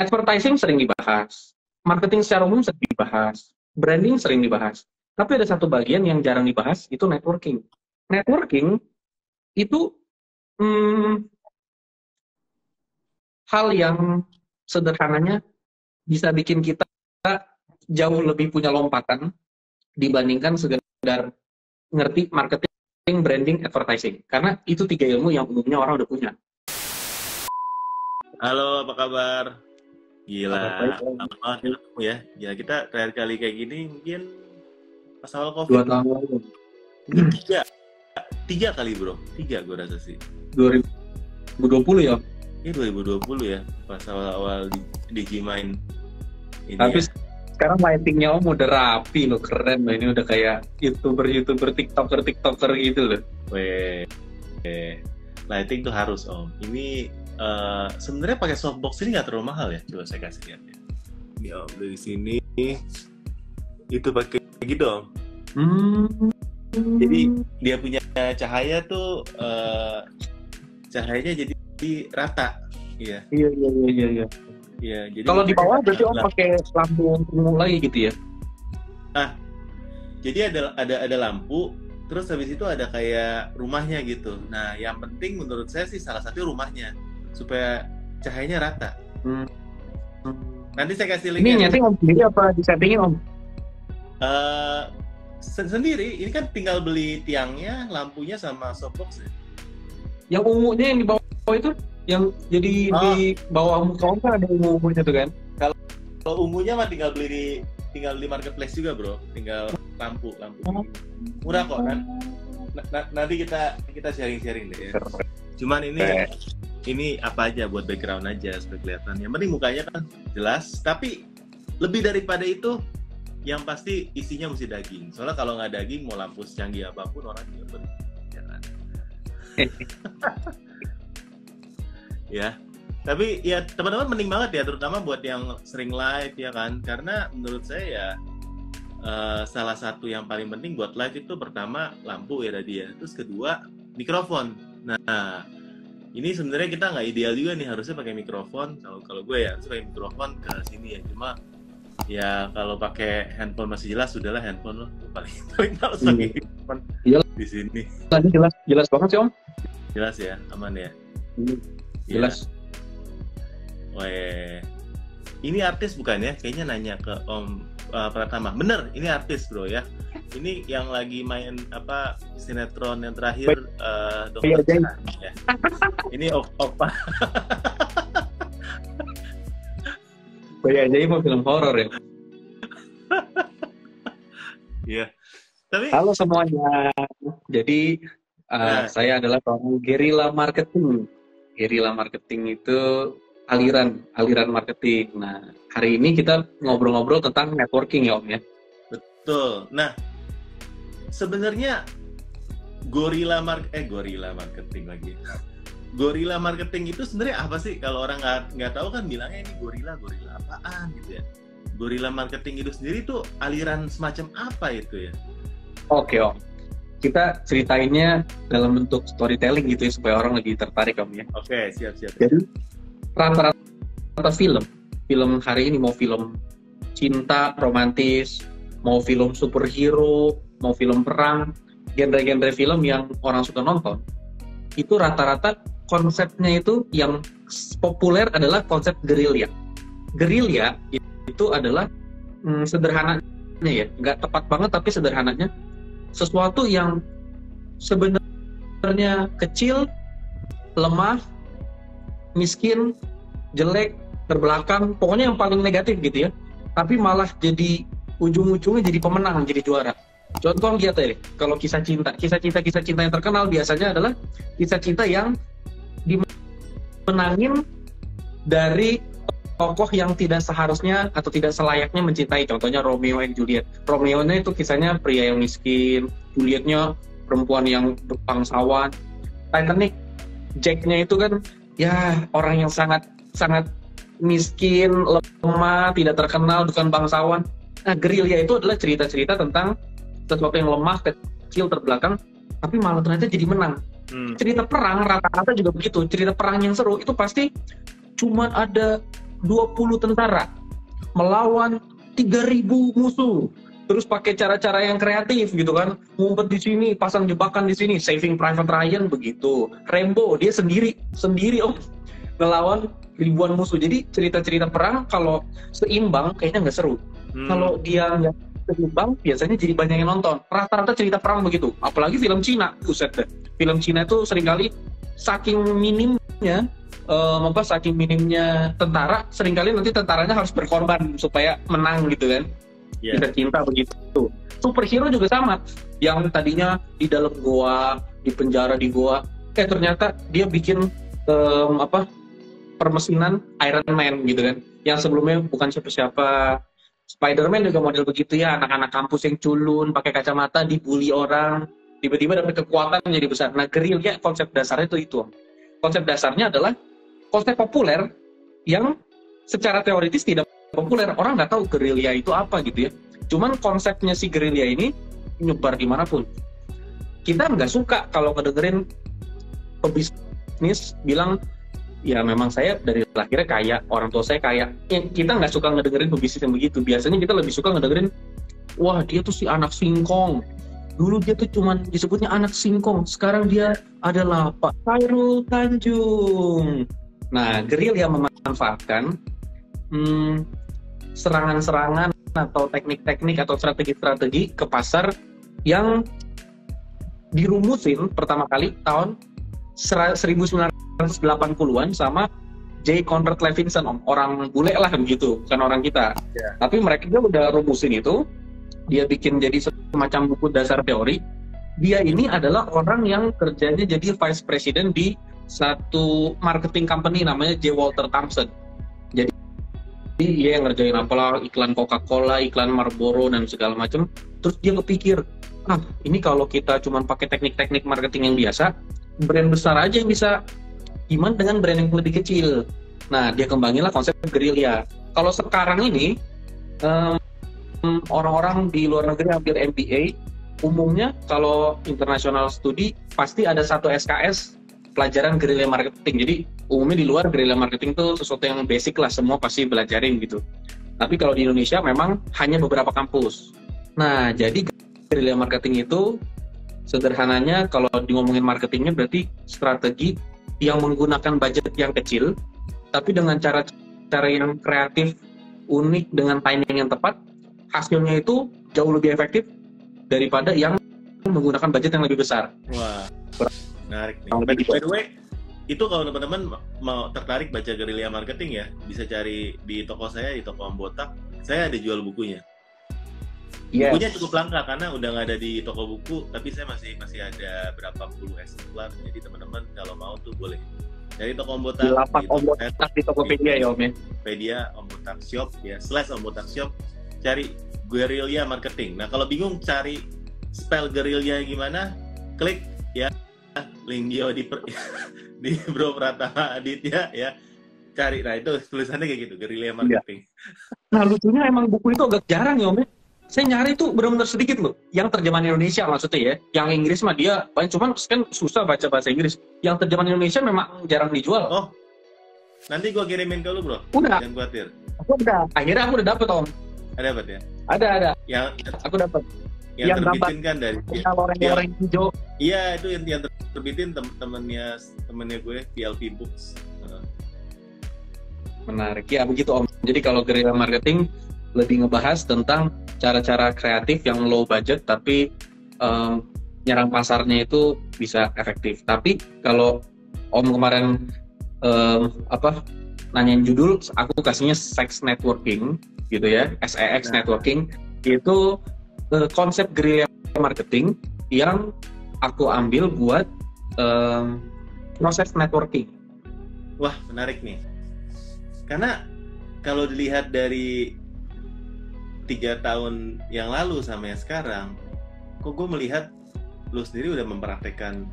Advertising sering dibahas, marketing secara umum sering dibahas, branding sering dibahas. Tapi ada satu bagian yang jarang dibahas, itu networking. Networking itu hal yang sederhananya bisa bikin kita jauh lebih punya lompatan dibandingkan sekedar ngerti marketing, branding, advertising. Karena itu 3 ilmu yang umumnya orang udah punya. Halo, apa kabar? Gila, Baik. lama banget ya ketemu ya. Gila, kita terakhir kali kayak gini mungkin pas awal 2 COVID. tahun lalu. Tiga kali bro, tiga gue rasa sih. 2020 ya. Ini 2020 ya, pas awal-awal Digimain ini. Tapi ya. sekarang lightingnya Om udah rapi loh, keren loh. Ini udah kayak YouTuber, TikToker gitu loh. Weh, lighting tuh harus Om. Ini sebenarnya pakai softbox ini nggak terlalu mahal ya. Coba saya kasih lihat ya. Ini Om dari sini, itu pakai gitu Om. Jadi dia punya cahaya tuh cahayanya jadi rata, iya. Iya. Iya, jadi Kalau di bawah berarti Om pakai lampu ungu lagi gitu ya? Jadi ada lampu, terus habis itu ada kayak rumahnya gitu. Nah, yang penting menurut saya sih salah satu rumahnya supaya cahayanya rata. Nanti saya kasih link. Ini nyeting Om sendiri apa disettingin Om? Sendiri. Ini kan tinggal beli tiangnya, lampunya sama softbox ya. Yang ungunya yang di bawah itu, yang jadi di bawah muka Om kan ada ungu-ungunya tuh kan? Kalau ungunya mah tinggal beli di marketplace juga bro, tinggal lampu murah kok kan. Nanti kita sharing deh ya. Cuman ini apa aja buat background aja supaya kelihatan. Yang penting mukanya kan jelas, tapi lebih daripada itu yang pasti isinya mesti daging. Soalnya kalau nggak daging mau lampu secanggih apapun orang juga beli, ya kan? Ya. Tapi ya teman-teman mending banget ya, terutama buat yang sering live ya kan, karena menurut saya ya salah satu yang paling penting buat live itu pertama lampu ya tadi ya, terus kedua mikrofon. Nah ini sebenarnya kita nggak ideal juga nih, harusnya pakai mikrofon. Kalau gue ya harusnya pakai mikrofon ke sini ya, cuma ya kalau pakai handphone masih jelas, sudahlah handphone loh paling males pakai handphone di sini. Tadi jelas banget sih Om. Jelas ya, aman ya. Jelas. Ya. Weh, ini artis bukan ya? Kayaknya nanya ke Om Pratama. Bener, ini artis bro ya. Ini yang lagi main apa sinetron yang terakhir Dokter Cina ya. Ini Opa. Bayi Ajaib mau film horor ya. Iya. Tapi halo semuanya. Jadi saya adalah seorang guerrilla marketing. Guerrilla marketing itu aliran marketing. Nah, hari ini kita ngobrol-ngobrol tentang networking ya Om ya. Betul. Nah, sebenarnya guerrilla marketing lagi. Guerrilla marketing itu sebenarnya apa sih? Kalau orang nggak tahu kan bilangnya ini gorila apaan gitu ya. Guerrilla marketing itu sendiri tuh aliran semacam apa itu ya? Oke Om. Kita ceritainnya dalam bentuk storytelling gitu ya, supaya orang lebih tertarik Om ya. Oke, siap. Jadi rata-rata film hari ini, mau film cinta romantis, mau film superhero, mau film perang, genre-genre film yang orang suka nonton, itu rata-rata konsepnya itu yang populer adalah konsep gerilya. Gerilya itu adalah sederhananya ya, nggak tepat banget tapi sederhananya sesuatu yang sebenarnya kecil, lemah, miskin, jelek, terbelakang, pokoknya yang paling negatif gitu ya, tapi malah jadi ujung-ujungnya jadi pemenang, jadi juara. Contoh lihat ya, kalau kisah cinta yang terkenal biasanya adalah kisah cinta yang dimenangin dari tokoh yang tidak seharusnya atau tidak selayaknya mencintai. Contohnya Romeo and Juliet. Romeo-nya itu kisahnya pria yang miskin, Julietnya perempuan yang bangsawan. Titanic, Jack-nya itu kan ya orang yang sangat miskin, lemah, tidak terkenal, bukan bangsawan. Nah, gerilya itu adalah cerita-cerita tentang sesuatu yang lemah, kecil, terbelakang, tapi malah ternyata jadi menang. Cerita perang rata-rata juga begitu. Cerita perang yang seru itu pasti cuma ada 20 tentara melawan 3.000 musuh. Terus pakai cara-cara yang kreatif gitu kan, ngumpet di sini, pasang jebakan di sini, Saving Private Ryan begitu. Rambo dia sendiri om ngelawan ribuan musuh. Jadi cerita-cerita perang kalau seimbang kayaknya nggak seru. Kalau dia nggak seimbang, biasanya jadi banyak yang nonton. Rata-rata cerita perang begitu. Apalagi film Cina, buset deh. Film Cina itu seringkali saking minimnya saking minimnya tentara, seringkali nanti tentaranya harus berkorban supaya menang gitu kan. Kita cinta begitu. Superhero juga sama, yang tadinya di dalam goa, di penjara di goa, ternyata dia bikin permesinan Iron Man gitu kan, yang sebelumnya bukan siapa-siapa. Spider-Man juga model begitu ya, anak-anak kampus yang culun, pakai kacamata, dibully orang, tiba-tiba dapat kekuatan menjadi besar. Nah, gerilya konsep dasarnya itu. Konsep dasarnya adalah konsep populer yang secara teoritis tidak populer. Orang nggak tahu gerilya itu apa gitu ya. Cuman konsepnya si gerilya ini nyebar dimanapun. Kita nggak suka kalau ngedengerin pebisnis bilang, ya memang saya dari lahirnya kaya, orang tua saya kaya. Ya, kita nggak suka ngedengerin pebisnis yang begitu. Biasanya kita lebih suka ngedengerin, wah dia tuh si anak singkong. Dulu dia tuh cuman disebutnya anak singkong. Sekarang dia adalah Pak Khairul Tanjung. Nah, gerilya memanfaatkan serangan-serangan atau teknik-teknik atau strategi-strategi ke pasar yang dirumusin pertama kali tahun 1980-an sama J. Conrad Levinson, orang bule lah begitu, bukan orang kita. Tapi mereka udah rumusin itu, dia bikin jadi semacam buku dasar teori. Dia ini adalah orang yang kerjanya jadi vice president di satu marketing company namanya J. Walter Thompson. Jadi dia yang ngerjain apalah, iklan Coca-Cola, iklan Marlboro dan segala macam. Terus dia kepikir, ini kalau kita cuma pakai teknik-teknik marketing yang biasa, brand besar aja yang bisa. Gimana dengan brand yang lebih kecil? Nah, dia kembanginlah konsep gerilya. Kalau sekarang ini orang-orang di luar negeri hampir MBA, umumnya kalau international studi pasti ada satu SKS pelajaran gerilya marketing. Jadi umumnya di luar gerilya marketing itu sesuatu yang basic lah, semua pasti belajarin gitu. Tapi kalau di Indonesia memang hanya beberapa kampus. Nah, jadi gerilya marketing itu sederhananya kalau ngomongin marketingnya berarti strategi yang menggunakan budget yang kecil, tapi dengan cara yang kreatif, unik, dengan timing yang tepat, hasilnya itu jauh lebih efektif daripada yang menggunakan budget yang lebih besar. Wah, menarik nih. By the way, itu kalau teman-teman mau tertarik baca gerilya marketing ya, bisa cari di toko saya, di toko Om Botak. Saya ada jual bukunya. Yes. Bukunya cukup langka karena udah nggak ada di toko buku, tapi saya masih ada berapa puluh eksemplar. Jadi teman-teman kalau mau tuh boleh dari toko Om Botak, di lapak Om Botak di Tokopedia ya Om ya. Tokopedia Om Botak Shop ya, /Om Botak Shop, cari gerilya marketing. Nah kalau bingung cari spell gerilya gimana, klik ya link bio di Bro Pratama Aditya ya, cari. Nah itu tulisannya kayak gitu, gerilya marketing. Nah lucunya emang buku itu agak jarang ya Om ya. Saya nyari tuh benar-benar sedikit loh. Yang terjemahan Indonesia maksudnya ya. Yang Inggris mah dia banyak, cuman kan susah baca bahasa Inggris. Yang terjemahan Indonesia memang jarang dijual. Oh, nanti gua kirimin ke lu bro. Udah. Jangan khawatir. Aku udah. Akhirnya aku udah dapet Om. Ada dapat ya? Ada. Yang aku dapat. Yang terbitin kan dari orang hijau. Iya itu yang terbitin temennya gue PLP Books. Menarik ya begitu Om. Jadi kalau gerilya marketing lebih ngebahas tentang cara-cara kreatif yang low budget tapi nyerang pasarnya itu bisa efektif. Tapi kalau Om kemarin nanyain judul, aku kasihnya sex networking gitu ya, SEX networking. Itu konsep gerilya marketing yang aku ambil buat proses networking. Wah menarik nih, karena kalau dilihat dari 3 tahun yang lalu sama yang sekarang, kok gue melihat lu sendiri udah mempraktekkan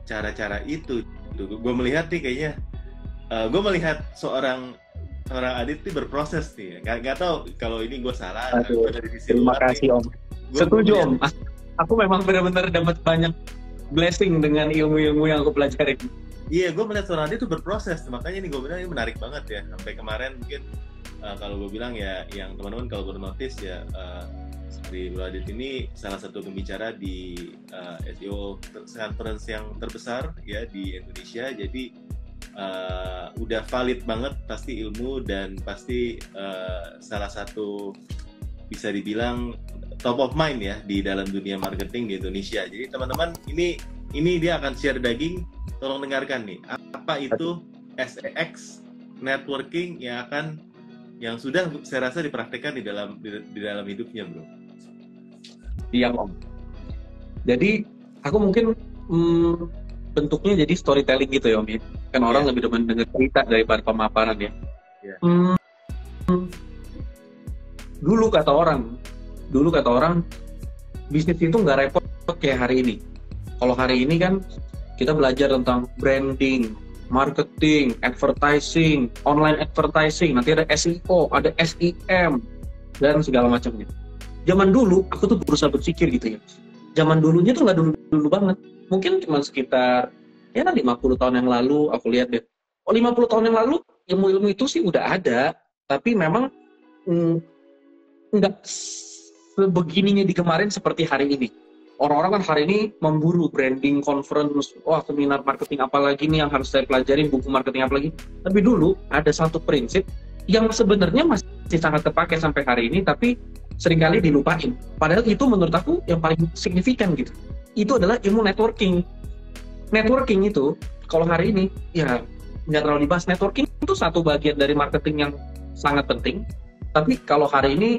cara-cara itu. Gue melihat nih kayaknya, gue melihat seorang Adit nih berproses nih. Gak tau kalau ini gue salah. Aduh, dari terima kasih Om. Setuju Om. Aku memang benar-benar dapat banyak blessing dengan ilmu-ilmu yang aku pelajari. Iya, gue melihat seorang dia itu berproses, makanya nih gue bilang ini menarik banget ya. Sampai kemarin mungkin kalau gue bilang ya, yang teman-teman kalau baru notice ya, seperti Bro Adit ini salah satu pembicara di SEO conference yang terbesar ya di Indonesia. Jadi udah valid banget pasti ilmu dan pasti salah satu bisa dibilang top of mind ya di dalam dunia marketing di Indonesia. Jadi teman-teman ini dia akan share daging. Tolong dengarkan nih, apa itu SEX networking yang sudah saya rasa dipraktikkan di dalam hidupnya, Bro. Iya, Om. Jadi aku mungkin bentuknya jadi storytelling gitu ya, Om ya. Kan orang lebih demen dengar cerita daripada pemaparan ya. Dulu kata orang bisnis itu nggak repot kayak hari ini. Kalau hari ini kan kita belajar tentang branding, marketing, advertising, online advertising, nanti ada SEO, ada SEM, dan segala macamnya. Zaman dulu, aku tuh berusaha berpikir gitu ya. Zaman dulunya tuh nggak dulu banget. Mungkin cuma sekitar, 50 tahun yang lalu, aku lihat deh. 50 tahun yang lalu, ilmu-ilmu itu sih udah ada, tapi memang nggak sebegininya digemarin seperti hari ini. Orang-orang kan hari ini memburu branding conference, seminar marketing apa lagi nih yang harus saya pelajarin, buku marketing apa lagi. Tapi dulu ada satu prinsip yang sebenarnya masih sangat terpakai sampai hari ini, tapi seringkali dilupain. Padahal itu menurut aku yang paling signifikan gitu. Itu adalah ilmu networking. Networking itu, kalau hari ini, ya nggak terlalu dibahas. Networking itu satu bagian dari marketing yang sangat penting. Tapi kalau hari ini,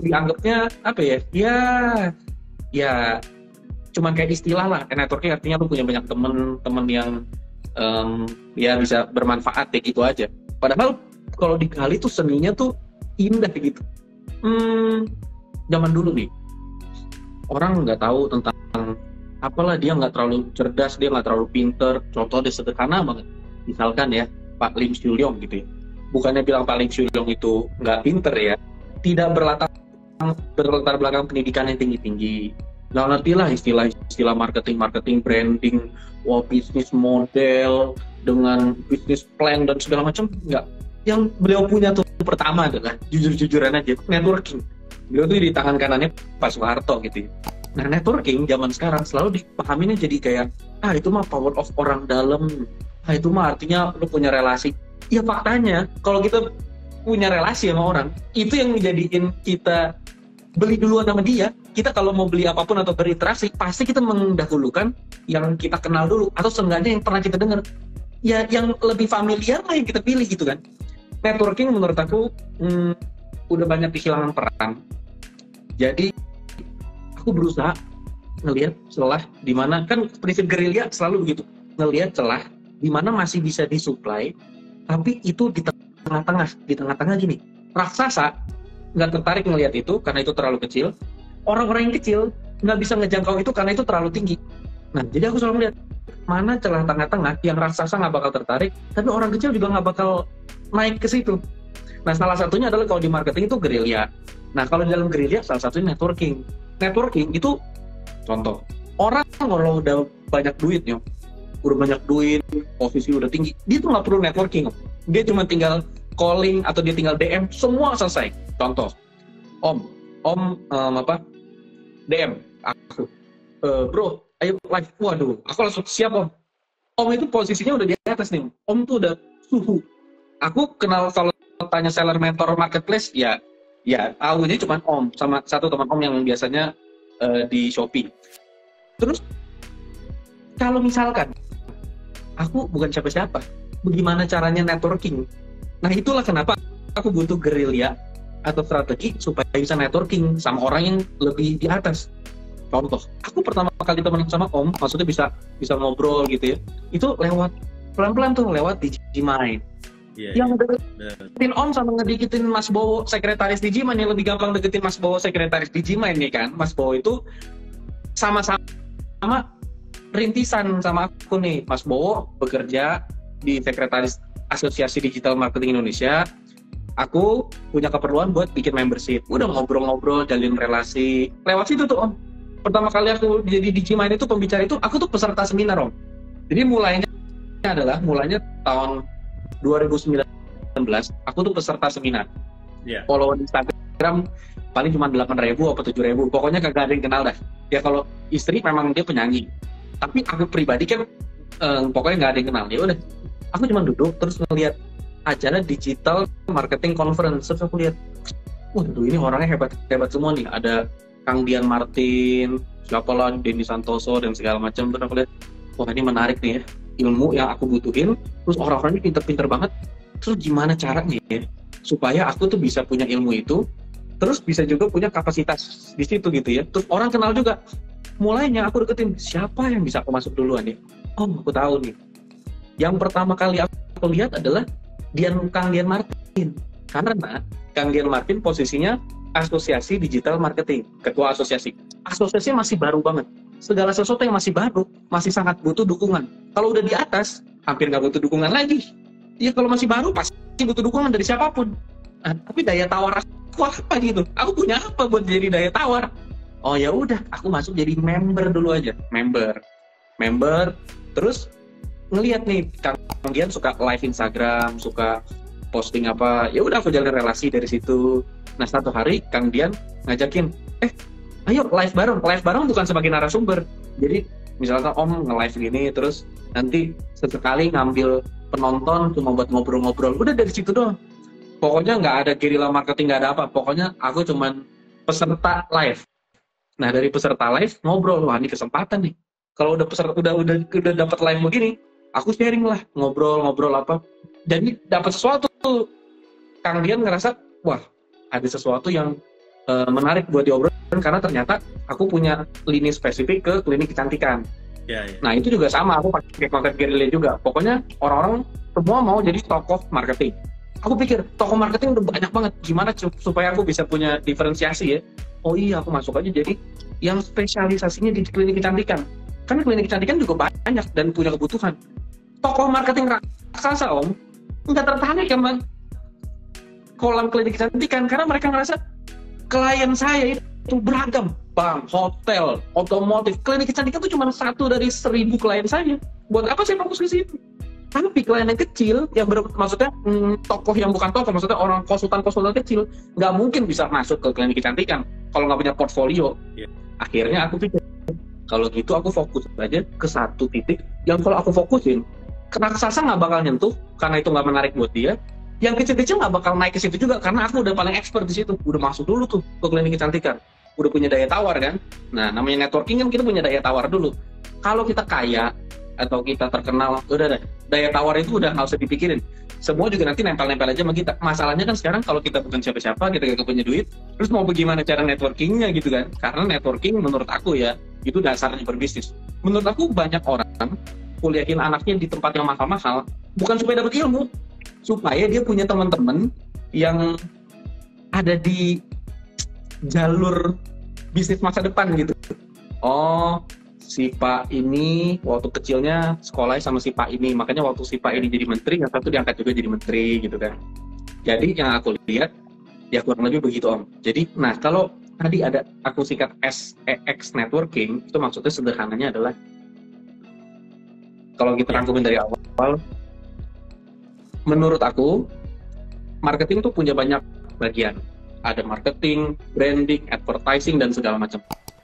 dianggapnya apa ya? Ya cuman kayak istilah lah. Networking artinya lu punya banyak temen yang ya bisa bermanfaat kayak gitu aja. Padahal kalau digali tuh seninya tuh indah gitu. Zaman dulu nih orang nggak tahu tentang apalah, dia nggak terlalu cerdas, dia nggak terlalu pinter. Contoh dia sederhana banget, misalkan ya Pak Lim Siu Leong gitu ya. Bukannya bilang Pak Lim Siu Leong itu nggak pinter ya, tidak berlatar belakang pendidikan yang tinggi-tinggi, nggak ngerti lah istilah marketing, branding, bisnis model dengan bisnis plan dan segala macam, nggak. Yang beliau punya tuh pertama adalah jujur-jujuran aja, networking. Beliau tuh di tangan kanannya Pak Soeharto gitu. Nah, networking zaman sekarang selalu dipahaminya jadi kayak, itu mah power of orang dalam, itu mah artinya lu punya relasi. Ya faktanya, kalau kita punya relasi sama orang, itu yang menjadiin kita beli duluan sama dia. Kita kalau mau beli apapun atau berinteraksi, pasti kita mendahulukan yang kita kenal dulu, atau seenggaknya yang pernah kita dengar. Ya yang lebih familiar lah yang kita pilih gitu kan. Networking menurut aku udah banyak kehilangan peran. Jadi aku berusaha ngelihat celah di mana, kan prinsip gerilya selalu begitu, ngelihat celah di mana masih bisa disuplai, tapi itu di tengah-tengah gini. Raksasa nggak tertarik ngelihat itu karena itu terlalu kecil. Orang-orang yang kecil nggak bisa ngejangkau itu karena itu terlalu tinggi. Nah, jadi aku selalu melihat mana celah tengah-tengah yang raksasa nggak bakal tertarik, tapi orang kecil juga nggak bakal naik ke situ. Nah, salah satunya adalah kalau di marketing itu gerilya. Nah, kalau di dalam gerilya salah satunya networking. Networking itu contoh, orang kalau udah banyak duitnya, posisi udah tinggi, dia tuh nggak perlu networking. Dia cuma tinggal calling atau dia tinggal DM, semua selesai. Contoh, Om DM aku, bro, ayo live. Waduh, aku langsung siap Om. Om itu posisinya udah di atas nih. Om tuh udah suhu. Aku kenal, kalau tanya seller mentor marketplace, ya tahunya cuma Om sama satu teman Om yang biasanya di Shopee. Terus kalau misalkan aku bukan siapa-siapa, bagaimana caranya networking? Nah, itulah kenapa aku butuh gerilya atau strategi supaya bisa networking sama orang yang lebih di atas. Contoh, aku pertama kali temenan sama Om, maksudnya bisa ngobrol gitu ya, itu lewat pelan-pelan tuh, lewat Digimind. Yang deketin Om sama ngedikitin Mas Bowo, sekretaris Digimind, yang lebih gampang deketin Mas Bowo, sekretaris Digimind nih kan. Mas Bowo itu sama rintisan sama aku nih. Mas Bowo bekerja di sekretaris Asosiasi Digital Marketing Indonesia. Aku punya keperluan buat bikin membership. Udah ngobrol-ngobrol, jalin relasi. Lewat situ tuh Om. Pertama kali aku jadi Digimind itu pembicara itu, aku tuh peserta seminar Om. Jadi mulainya adalah mulanya tahun 2019, aku tuh peserta seminar. Follower Instagram paling cuma 8.000 atau 7.000, pokoknya kagak ada yang kenal dah. Ya kalau istri memang dia penyanyi, tapi aku pribadi kan pokoknya nggak ada yang kenal. Ya udah, aku cuma duduk terus ngeliat acara digital marketing conference, terus aku lihat, waduh ini orangnya hebat semua nih. Ada Kang Dian Martin, siapa lah, Denny Santoso dan segala macam. Terus aku lihat, wah ini menarik nih ya, ilmu yang aku butuhin. Terus orang-orangnya pinter-pinter banget. Terus gimana caranya ya supaya aku tuh bisa punya ilmu itu, terus bisa juga punya kapasitas di situ gitu ya. Terus orang kenal juga. Mulainya aku deketin, siapa yang bisa aku masuk duluan ya? Oh, aku tahu nih. Yang pertama kali aku lihat adalah Kang Dian Martin. Karena Kang Dian Martin posisinya asosiasi digital marketing, ketua asosiasi. Asosiasinya masih baru banget. Segala sesuatu yang masih baru, masih sangat butuh dukungan. Kalau udah di atas, hampir nggak butuh dukungan lagi. Ya kalau masih baru, pasti butuh dukungan dari siapapun. Nah, tapi daya tawar aku apa gitu? Aku punya apa buat jadi daya tawar? Oh ya udah, aku masuk jadi member dulu aja. Member. Terus ngelihat nih, Kang Dian suka live Instagram, suka posting apa. Ya udah, aku jalin relasi dari situ. Nah, satu hari Kang Dian ngajakin, ayo live bareng. Live bareng bukan sebagai narasumber. Jadi misalkan Om nge-live gini, terus nanti sesekali ngambil penonton cuma buat ngobrol-ngobrol. Udah dari situ doang. Pokoknya nggak ada guerrilla marketing, nggak ada apa. Pokoknya aku cuman peserta live. Nah, dari peserta live ngobrol, wah ini kesempatan nih. Kalau udah dapat live begini, aku sharing lah, ngobrol apa. Dan dapat sesuatu. Kang Dian ngerasa, wah ada sesuatu yang menarik buat diobrolin, karena ternyata aku punya lini spesifik ke klinik kecantikan. Nah itu juga sama, aku pakai konten guerrilla juga. Pokoknya orang-orang semua mau jadi tokoh marketing. Aku pikir tokoh marketing udah banyak banget, gimana supaya aku bisa punya diferensiasi ya. Oh iya, aku masuk aja jadi yang spesialisasinya di klinik kecantikan. Karena klinik kecantikan juga banyak dan punya kebutuhan. Tokoh marketing raksasa Om nggak tertarik sama kolam klinik kecantikan, karena mereka ngerasa klien saya itu beragam, bank, hotel, otomotif. Klinik kecantikan itu cuma 1 dari 1.000 klien saya. Buat apa saya fokus ke situ? Tapi klien yang kecil, yang maksudnya tokoh yang bukan tokoh, maksudnya orang konsultan kecil, nggak mungkin bisa masuk ke klinik kecantikan kalau nggak punya portfolio. Akhirnya aku pikir, kalau gitu aku fokus aja ke satu titik yang kalau aku fokusin, raksasa nggak bakal nyentuh karena itu nggak menarik buat dia. Yang kecil-kecil nggak bakal naik ke situ juga karena aku udah paling expert di situ. Udah masuk dulu tuh ke klinik kecantikan. Udah punya daya tawar kan. Nah, namanya networking kan kita punya daya tawar dulu. Kalau kita kaya atau kita terkenal, udah daya tawar itu udah nggak usah dipikirin. Semua juga nanti nempel-nempel aja sama kita. Masalahnya kan sekarang kalau kita bukan siapa-siapa, kita nggak punya duit, terus mau bagaimana cara networkingnya gitu kan. Karena networking menurut aku ya, itu dasarnya berbisnis. Menurut aku banyak orang kuliahin anaknya di tempat yang mahal-mahal, bukan supaya dapat ilmu, supaya dia punya teman-teman yang ada di jalur bisnis masa depan gitu. Oh, si Pak ini waktu kecilnya sekolah sama si Pak ini, makanya waktu si Pak ini jadi menteri, yang satu diangkat juga jadi menteri gitu kan. Jadi yang aku lihat ya kurang lebih begitu Om. Jadi, nah kalau tadi ada aku singkat SEX networking, itu maksudnya sederhananya adalah kalau kita rangkumin dari awal, menurut aku marketing tuh punya banyak bagian. Ada marketing, branding, advertising, dan segala macam.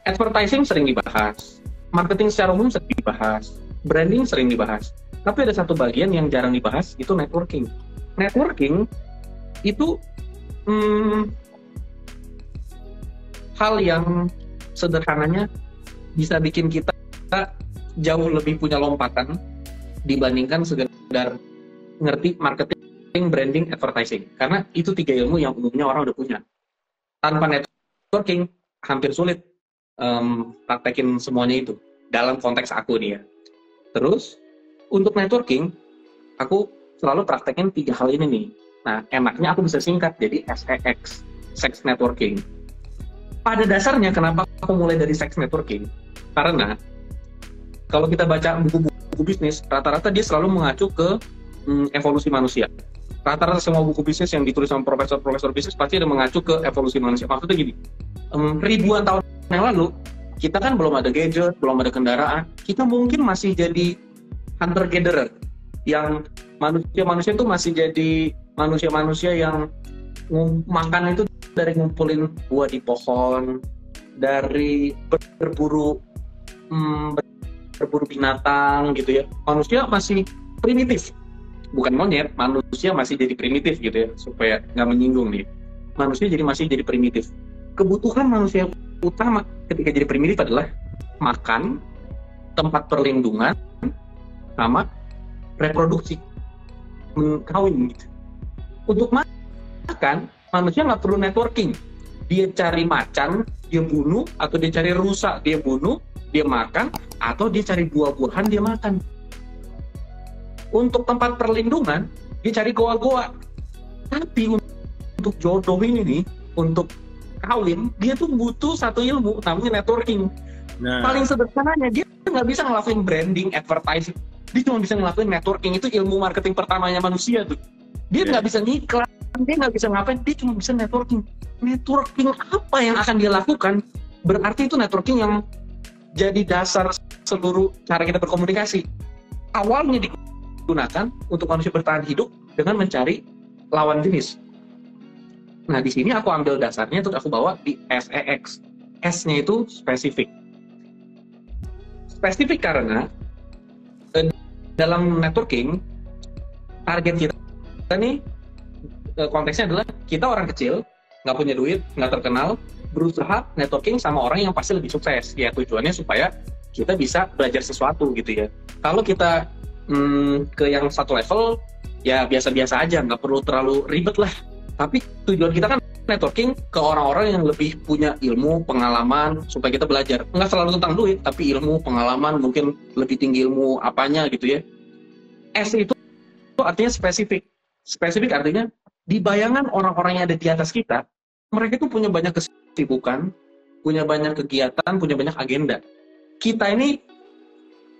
Advertising sering dibahas, marketing secara umum sering dibahas, branding sering dibahas. Tapi ada satu bagian yang jarang dibahas, itu networking. Networking itu hal yang sederhananya bisa bikin kita jauh lebih punya lompatan dibandingkan sekedar ngerti marketing, branding, advertising. Karena itu 3 ilmu yang umumnya orang udah punya. Tanpa networking, hampir sulit praktekin semuanya itu. Dalam konteks aku nih ya. Terus, untuk networking, aku selalu praktekin 3 hal ini nih. Nah, enaknya aku bisa singkat, jadi SEX, Sex Networking. Pada dasarnya, kenapa aku mulai dari sex networking? Karena, kalau kita baca buku-buku bisnis, rata-rata dia selalu mengacu ke evolusi manusia. Rata-rata semua buku bisnis yang ditulis sama profesor-profesor bisnis pasti ada mengacu ke evolusi manusia. Maksudnya gini, ribuan tahun yang lalu, kita kan belum ada gadget, belum ada kendaraan, kita mungkin masih jadi hunter-gatherer. yang manusia-manusia itu masih jadi manusia-manusia yang makan itu dari ngumpulin buah di pohon, dari berburu berburu binatang gitu ya. Manusia masih primitif, bukan monyet, manusia masih jadi primitif gitu ya, supaya nggak menyinggung nih. Manusia masih jadi primitif. Kebutuhan manusia utama ketika jadi primitif adalah makan, tempat perlindungan, sama reproduksi, kawin gitu. Untuk makan, manusia nggak perlu networking. Dia cari macan, dia bunuh, atau dia cari rusa, dia bunuh, dia makan, atau dia cari buah-buahan, dia makan. Untuk tempat perlindungan, dia cari goa-goa. Tapi untuk jodoh ini nih, untuk kawin, dia tuh butuh satu ilmu, namanya networking. Nah, paling sederhananya, dia nggak bisa ngelakuin branding, advertising. Dia cuma bisa ngelakuin networking. Itu ilmu marketing pertamanya manusia tuh. Dia nggak bisa ngiklan, dia nggak bisa ngapain, dia cuma bisa networking. Networking apa yang akan dia lakukan? Berarti itu networking yang jadi dasar seluruh cara kita berkomunikasi. Awalnya digunakan untuk manusia bertahan hidup dengan mencari lawan jenis. Nah, di sini aku ambil dasarnya terus aku bawa di SEX. S-nya itu spesifik. Spesifik karena dalam networking, target kita nih konteksnya adalah kita orang kecil, nggak punya duit, nggak terkenal, berusaha networking sama orang yang pasti lebih sukses. Ya tujuannya supaya kita bisa belajar sesuatu gitu ya. Kalau kita ke yang satu level, ya biasa-biasa aja, nggak perlu terlalu ribet lah. Tapi tujuan kita kan networking ke orang-orang yang lebih punya ilmu, pengalaman, supaya kita belajar. Nggak selalu tentang duit, tapi ilmu, pengalaman, mungkin lebih tinggi ilmu apanya gitu ya. S itu artinya spesifik. Spesifik artinya di bayangan orang-orang yang ada di atas kita, mereka itu punya banyak kesibukan, punya banyak kegiatan, punya banyak agenda. Kita ini,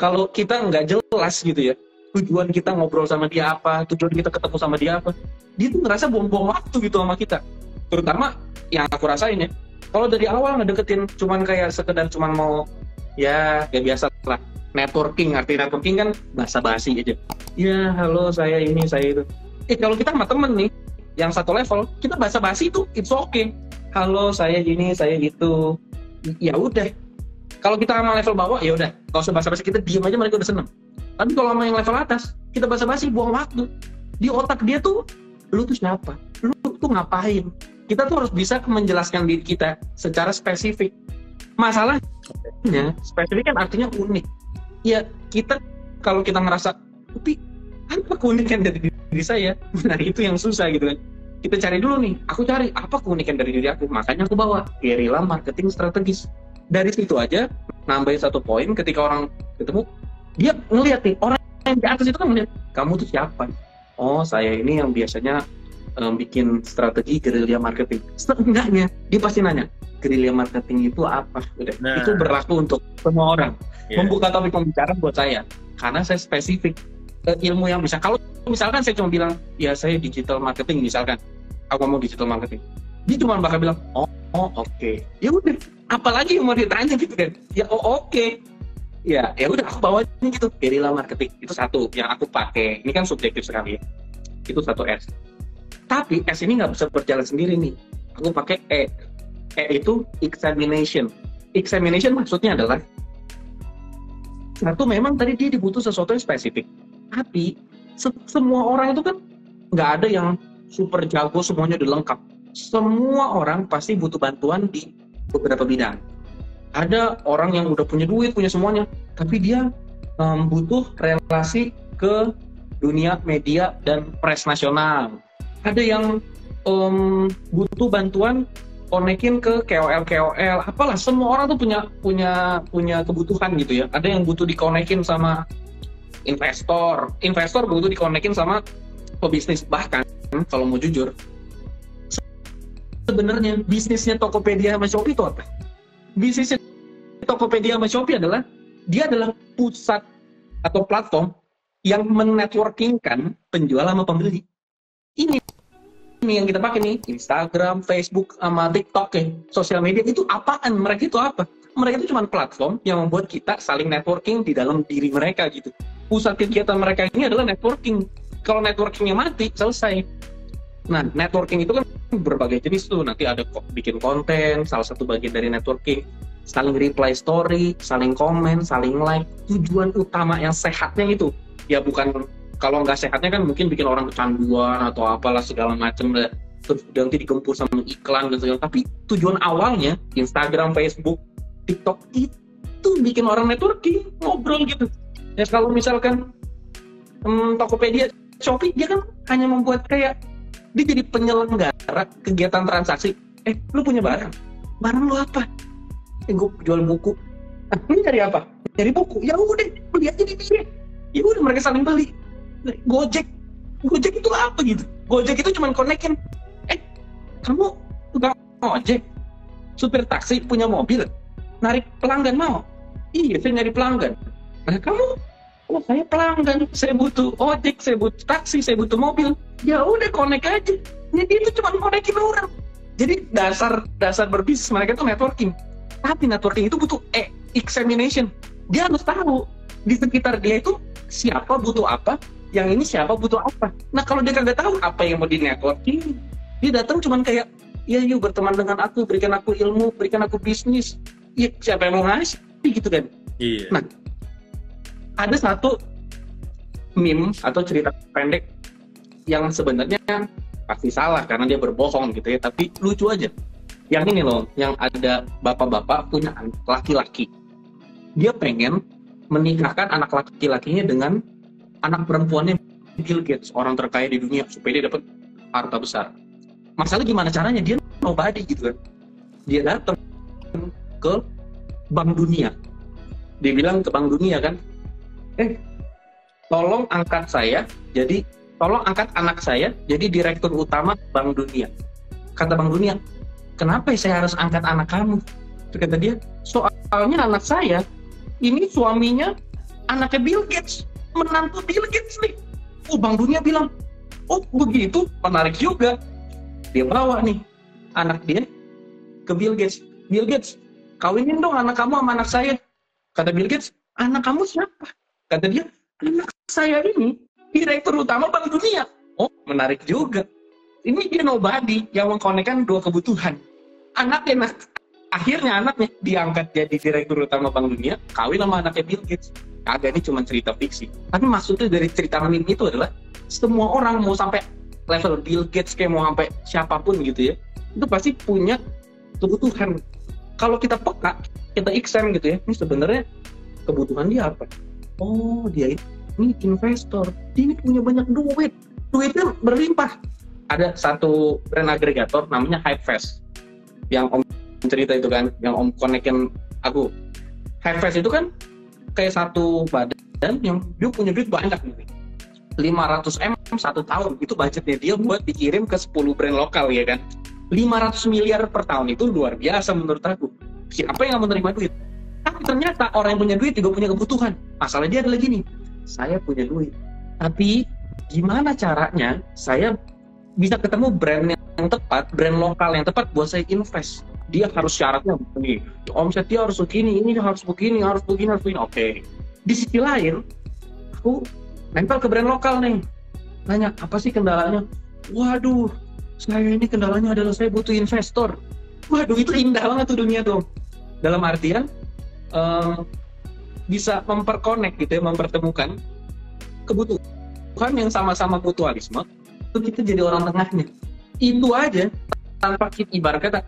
kalau kita nggak jelas gitu ya, tujuan kita ngobrol sama dia apa, tujuan kita ketemu sama dia apa, dia tuh ngerasa buang-buang waktu gitu sama kita. Terutama yang aku rasain ya, kalau dari awal ngedeketin cuman kayak sekedar cuman mau, ya kayak biasa lah, networking. Arti networking kan basa-basi aja. Ya, halo saya ini, saya itu. Kalau kita sama temen nih, yang satu level, kita basa-basi itu it's okay. Halo, saya ini, saya itu. Ya udah. Kalau kita sama level bawah, ya udah. Kalau usah basa-basi, kita diam aja, mereka udah seneng. Tapi kalau sama yang level atas, kita basa-basi, buang waktu. Di otak dia tuh, lu tuh siapa? Lu tuh ngapain? Kita tuh harus bisa menjelaskan diri kita secara spesifik. Masalahnya, spesifik kan artinya unik. Ya, kita kalau kita ngerasa, tapi apa keunikan dari diri saya? Nah, itu yang susah gitu kan. Kita cari dulu nih, aku cari apa keunikan dari diri aku, makanya aku bawa guerrilla marketing strategis. Dari situ aja nambahin satu poin, ketika orang ketemu, dia ngeliat nih, orang yang di atas itu kan ngeliat, kamu tuh siapa? Oh, saya ini yang biasanya bikin strategi guerrilla marketing. Setengahnya dia pasti nanya, guerrilla marketing itu apa? Udah, itu berlaku untuk semua orang. Membuka topik pembicaraan buat saya, karena saya spesifik ilmu yang bisa. Kalau misalkan saya cuma bilang, ya saya digital marketing misalkan, aku ngomong digital marketing, dia cuma bakal bilang, oh oke. Ya udah, apalagi yang mau ditanya gitu kan? Ya oke. Ya udah, aku bawa gitu, guerrilla marketing. Itu satu yang aku pakai. Ini kan subjektif sekali ya. Itu satu S. Tapi S ini nggak bisa berjalan sendiri nih. Aku pakai E. E itu examination. Examination maksudnya adalah satu, memang tadi dia dibutuh sesuatu yang spesifik. Tapi semua orang itu kan nggak ada yang super jago, semuanya udah lengkap. Semua orang pasti butuh bantuan di beberapa bidang. Ada orang yang udah punya duit, punya semuanya, tapi dia butuh relasi ke dunia media dan press nasional. Ada yang butuh bantuan konekin ke KOL, apalah, semua orang tuh punya kebutuhan gitu ya. Ada yang butuh dikonekin sama investor butuh dikonekin sama pebisnis. Bahkan kalau mau jujur, sebenarnya bisnisnya Tokopedia sama Shopee itu apa? Bisnisnya Tokopedia sama Shopee adalah dia adalah pusat atau platform yang menetworkingkan penjual sama pembeli. Ini yang kita pakai nih, Instagram, Facebook, sama TikTok ya, sosial media itu apaan? Mereka itu apa? Mereka itu cuma platform yang membuat kita saling networking di dalam diri mereka gitu. pusat kegiatan mereka ini adalah networking. Kalau networkingnya mati, selesai. Nah, networking itu kan berbagai jenis tuh. Nanti ada bikin konten, salah satu bagian dari networking. Saling reply story, saling komen, saling like. Tujuan utama yang sehatnya itu. Ya bukan, kalau nggak sehatnya kan mungkin bikin orang kecanduan atau apalah segala macam. Terus nanti digempur sama iklan dan segala. Tapi tujuan awalnya, Instagram, Facebook, TikTok itu bikin orang networking, ngobrol gitu. Ya kalau misalkan Tokopedia, Shopee, dia kan hanya membuat kayak dia jadi penyelenggara kegiatan transaksi. Lu punya barang lu apa? Gue jual buku. Ini cari apa? Cari buku. Ya udah, beli aja di dia. Ya udah, mereka saling beli. Gojek itu apa gitu? Gojek itu cuma konekin. Kamu tukang ojek, supir taksi, punya mobil, narik pelanggan mau? Iya, saya nyari pelanggan. Nah kamu, saya pelanggan, saya butuh ojek, saya butuh taksi, saya butuh mobil. Ya udah, connect aja. Jadi itu cuma konekin orang. Jadi dasar berbisnis mereka itu networking. Tapi networking itu butuh examination. Dia harus tahu di sekitar dia itu siapa butuh apa, yang ini siapa butuh apa. Nah kalau dia kagak tahu apa yang mau di networking, dia datang cuman kayak, ya yuk berteman dengan aku, berikan aku ilmu, berikan aku bisnis. Ya siapa yang mau ngasih gitu kan. Iya. Nah, ada satu meme atau cerita pendek yang sebenarnya pasti salah karena dia berbohong gitu ya, tapi lucu aja. Yang ini loh, yang ada bapak-bapak punya anak laki-laki. Dia pengen menikahkan anak laki-lakinya dengan anak perempuannya Bill Gates, orang terkaya di dunia, supaya dia dapat harta besar. Masalah gimana caranya? Dia nobody gitu kan. Dia datang ke Bank Dunia. Dia bilang ke Bank Dunia kan, tolong angkat anak saya jadi direktur utama Bank Dunia. Kata Bank Dunia, kenapa saya harus angkat anak kamu? Kata dia, soalnya anak saya ini suaminya anaknya Bill Gates, menantu Bill Gates nih. Bank Dunia bilang, oh begitu, menarik juga. Dia bawa nih anak dia ke Bill Gates. Bill Gates, kawinin dong anak kamu sama anak saya. Kata Bill Gates, anak kamu siapa? Kata dia, anak saya ini direktur utama Bank Dunia. Oh, menarik juga. Ini dia nobody yang mengkonekkan dua kebutuhan. Akhirnya anaknya diangkat jadi direktur utama Bank Dunia, kawin sama anaknya Bill Gates. Kagak, ini cuma cerita fiksi. Tapi maksudnya dari cerita meme itu adalah semua orang mau sampai level Bill Gates kayak mau sampai siapapun gitu ya, itu pasti punya kebutuhan. Kalau kita peka, kita exam gitu ya, ini sebenarnya kebutuhan dia apa? Oh, dia ini investor, dia ini punya banyak duitnya berlimpah. Ada satu brand agregator namanya Hypefast, yang Om cerita itu kan, yang Om konekin aku. Hypefast itu kan kayak satu badan yang dia punya duit banyak nih. 500 M 1 tahun, itu budgetnya dia buat dikirim ke 10 brand lokal ya kan. 500 miliar per tahun itu luar biasa menurut aku. Siapa yang nggak menerima duit? Tapi ternyata orang yang punya duit juga punya kebutuhan. Masalah dia adalah gini, saya punya duit, tapi gimana caranya saya bisa ketemu brand yang tepat, brand lokal yang tepat buat saya invest. Dia harus syaratnya begini, omset dia harus begini, ini harus begini. Oke. Di sisi lain, aku nempel ke brand lokal nih, nanya apa sih kendalanya? Waduh, saya ini kendalanya adalah saya butuh investor. Waduh, itu indah banget tuh dunia tuh. Dalam artian bisa memperkonek gitu ya, mempertemukan kebutuhan yang sama-sama mutualisme, itu kita jadi orang tengahnya. Itu aja, tanpa kita ibarat kata,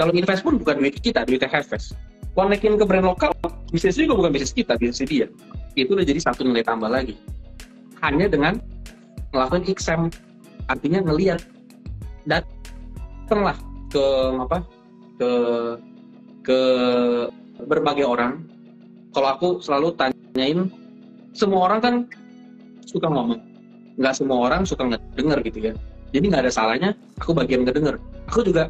kalau invest pun bukan duit kita, duitnya Hypefast. Konekin ke brand lokal, bisnis juga bukan bisnis kita, bisnis dia. Itu udah jadi satu nilai tambah lagi. Hanya dengan melakukan exam, artinya ngelihat, datanglah ke berbagai orang. Kalau aku selalu tanyain, semua orang kan suka ngomong, nggak semua orang suka ngedenger gitu ya. Jadi nggak ada salahnya aku bagian ngedenger. Aku juga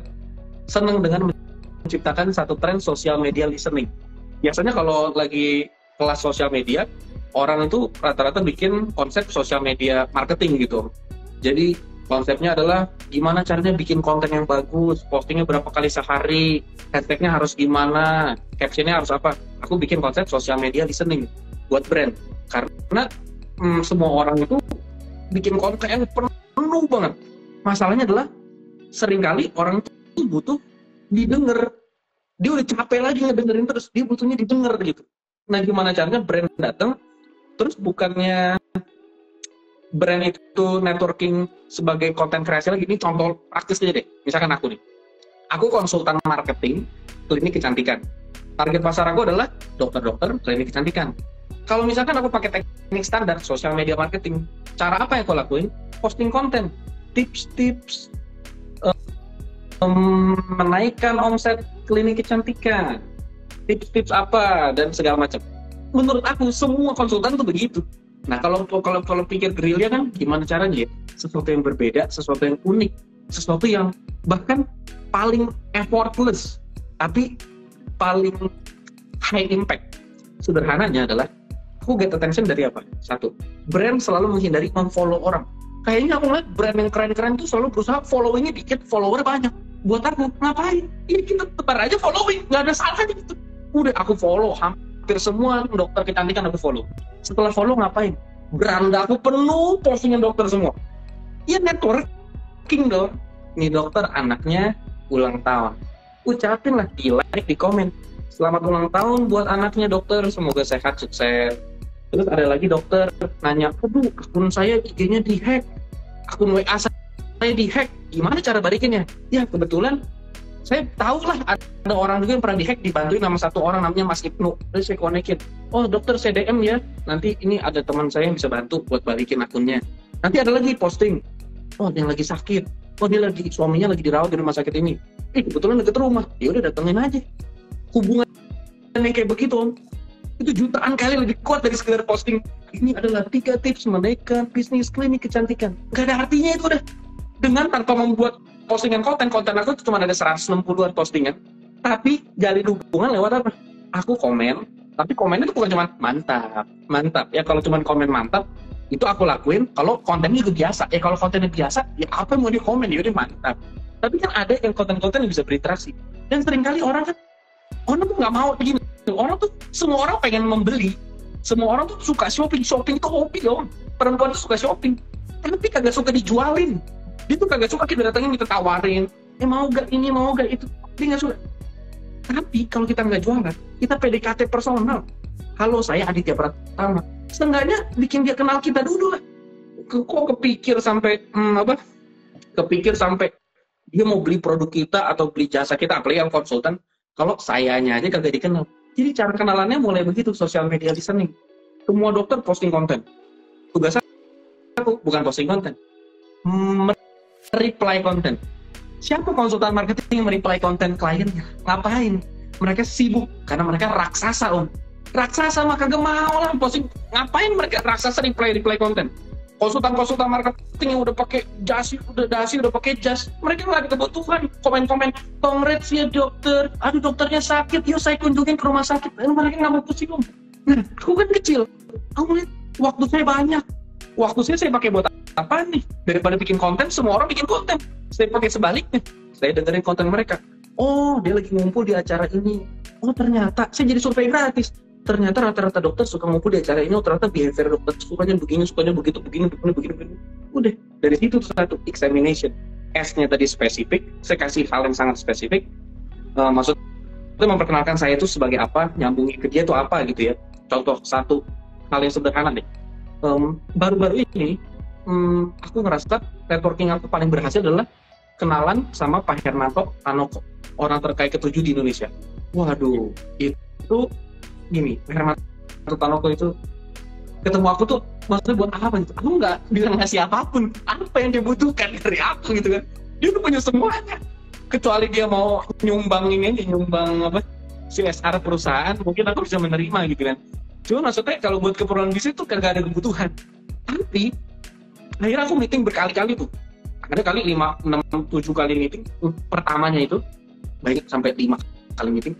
senang dengan menciptakan satu tren social media listening. Biasanya kalau lagi kelas sosial media, orang itu rata-rata bikin konsep social media marketing gitu. Jadi konsepnya adalah gimana caranya bikin konten yang bagus, postingnya berapa kali sehari, hashtagnya harus gimana, captionnya harus apa. Aku bikin konsep social media listening buat brand. Karena semua orang itu bikin konten yang penuh banget. Masalahnya adalah seringkali orang itu butuh didengar. Dia udah capek lagi ngedengerin terus, dia butuhnya didengar gitu. Nah, gimana caranya brand datang, terus bukannya brand itu networking sebagai content creator lagi. Ini contoh praktis aja deh. Misalkan aku nih, aku konsultan marketing klinik kecantikan. Target pasar aku adalah dokter-dokter klinik kecantikan. Kalau misalkan aku pakai teknik standar sosial media marketing, cara apa yang aku lakuin? Posting konten, tips-tips menaikkan omset klinik kecantikan, tips-tips apa dan segala macam. Menurut aku semua konsultan tuh begitu. Nah, kalau pikir gerilya kan gimana caranya ya? Sesuatu yang berbeda, sesuatu yang unik, sesuatu yang bahkan paling effortless tapi paling high impact. Sederhananya adalah aku get attention dari apa? Satu, brand selalu menghindari unfollow orang. Kayaknya aku ngeliat brand yang keren-keren tuh selalu berusaha followingnya dikit, follower banyak. Buat aku, ngapain? Ini kita tebar aja following, nggak ada salahnya gitu. Udah aku follow, hampir semua dokter kecantikan aku follow. Setelah follow ngapain? Beranda aku penuh postingan dokter semua. Ya networking dong. Nih dokter anaknya ulang tahun. Ucapin lah, di like, di komen. Selamat ulang tahun buat anaknya dokter, semoga sehat, sukses. Terus ada lagi dokter nanya, aduh akun saya IG-nya dihack, akun WA saya dihack, gimana cara balikinnya? Ya kebetulan saya tahu lah ada orang juga yang pernah dihack, dibantuin sama satu orang namanya Mas Ibnu. Terus saya konekin, oh dokter saya DM ya, nanti ini ada teman saya yang bisa bantu buat balikin akunnya. Nanti ada lagi posting, oh dia lagi sakit, oh dia lagi, suaminya lagi dirawat di rumah sakit ini, kebetulan deket rumah, ya udah datengin aja. Hubungan yang kayak begitu om, itu jutaan kali lebih kuat dari sekedar posting. Ini adalah 3 tips menaikkan bisnis klinik kecantikan. Gak ada artinya itu udah. Dengan tanpa membuat postingan konten aku cuma ada 160-an postingan, tapi jalin hubungan lewat apa? Aku komen, tapi komennya itu bukan cuma mantap. Ya kalau cuma komen mantap, itu aku lakuin kalau kontennya itu biasa. Ya kalau kontennya biasa, ya apa yang mau di komen, ya udah mantap. Tapi kan ada yang konten-konten yang bisa berinteraksi. Dan seringkali orang tuh nggak mau begini. Orang tuh, semua orang pengen membeli. Semua orang tuh suka shopping itu hobi dong. Perempuan tuh suka shopping, tapi kagak suka dijualin. Dia tuh kagak suka kita datangin, kita tawarin, mau gak ini, mau gak itu. Dia nggak suka. Tapi kalau kita nggak jualan, kita PDKT personal. Halo, saya Aditya Pratama. Seenggaknya bikin dia kenal kita dulu lah. Kok kepikir sampai Kepikir sampai dia mau beli produk kita atau beli jasa kita, apalagi yang konsultan. Kalau sayanya aja kagak dikenal. Jadi cara kenalannya mulai begitu, social media listening. Semua dokter posting konten. Tugas aku bukan posting konten, reply konten. Siapa konsultan marketing yang reply konten kliennya? Ngapain? Mereka sibuk karena mereka raksasa om. Raksasa mah kagak mau lah posting. Ngapain mereka raksasa reply konten? Konsultan marketing yang udah pakai dasi udah pakai jas, mereka nggak ada kebutuhan komen-komen congrats ya dokter, aduh dokternya sakit, yuk saya kunjungin ke rumah sakit. Mereka nggak mau pusing om. Nah aku kan kecil, aku lihat waktu saya banyak, waktu saya pakai buat apa nih? Daripada bikin konten, semua orang bikin konten, saya pakai sebaliknya, saya dengerin konten mereka. Oh dia lagi ngumpul di acara ini, oh ternyata saya jadi survei gratis. Ternyata rata-rata dokter suka ngumpul di acara ini, oh ternyata behavior dokter sukanya begini, sukanya begitu, begini. Udah, dari situ satu examination. S-nya tadi spesifik, saya kasih hal yang sangat spesifik. Maksudnya memperkenalkan saya itu sebagai apa, nyambungi ke dia itu apa gitu ya. Contoh satu hal yang sederhana deh. Baru-baru ini, aku ngerasa networking aku paling berhasil adalah kenalan sama Pak Hermanto Tanoko, orang terkaya ke-7 di Indonesia. Waduh, itu gini, Hermanto Tanoko itu ketemu aku tuh maksudnya buat apa gitu? Aku nggak bilang ngasih apapun, apa yang dia butuhkan dari aku gitu kan? Dia tuh punya semuanya, kecuali dia mau nyumbang CSR perusahaan, mungkin aku bisa menerima gitu kan. Cuma maksudnya kalau buat keperluan bisnis tuh kagak ada kebutuhan. Tapi akhirnya aku meeting berkali-kali tuh, ada kali 5, 6, 7 kali meeting. Pertamanya itu baik sampai 5 kali meeting.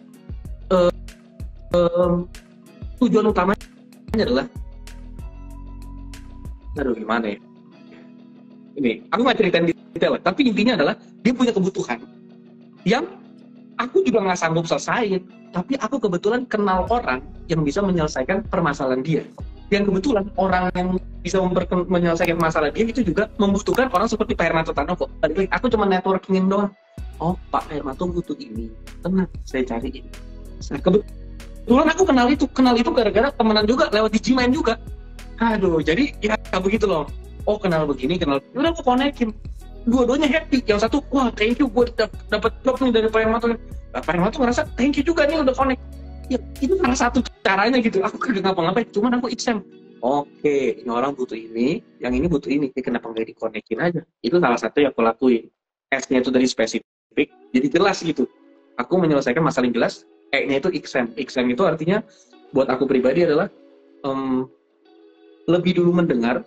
Tujuan utamanya adalah, gimana ya? Ini, aku nggak ceritain detail, tapi intinya adalah dia punya kebutuhan yang aku juga nggak sanggup selesaiin, tapi aku kebetulan kenal orang yang bisa menyelesaikan permasalahan dia. Yang kebetulan orang yang bisa menyelesaikan masalah dia, itu juga membutuhkan orang seperti Pak Hermanto Tanovo. Tadi aku cuma networkingin doang. Oh, Pak Hermanto butuh ini, tenang, saya cari ini. Nah, kebetulan aku kenal itu gara-gara temenan juga, lewat Digimain juga. Aduh, jadi ya begitu loh. Oh, kenal begini, udah aku konekin. Dua-duanya happy. Yang satu, wah thank you, gue dapat job nih dari Pak Hermanto. Pak Hermanto ngerasa thank you juga nih udah connect. Ya, itu salah satu caranya gitu. Aku kagak ngapa-ngapain, cuman aku iseng. Oke, ini orang butuh ini, yang ini butuh ini. Kenapa nggak dikonekin aja? Itu salah satu yang aku lakuin. S-nya itu dari spesifik, jadi jelas gitu. Aku menyelesaikan masalah yang jelas. E-nya itu XM. XM itu artinya buat aku pribadi adalah lebih dulu mendengar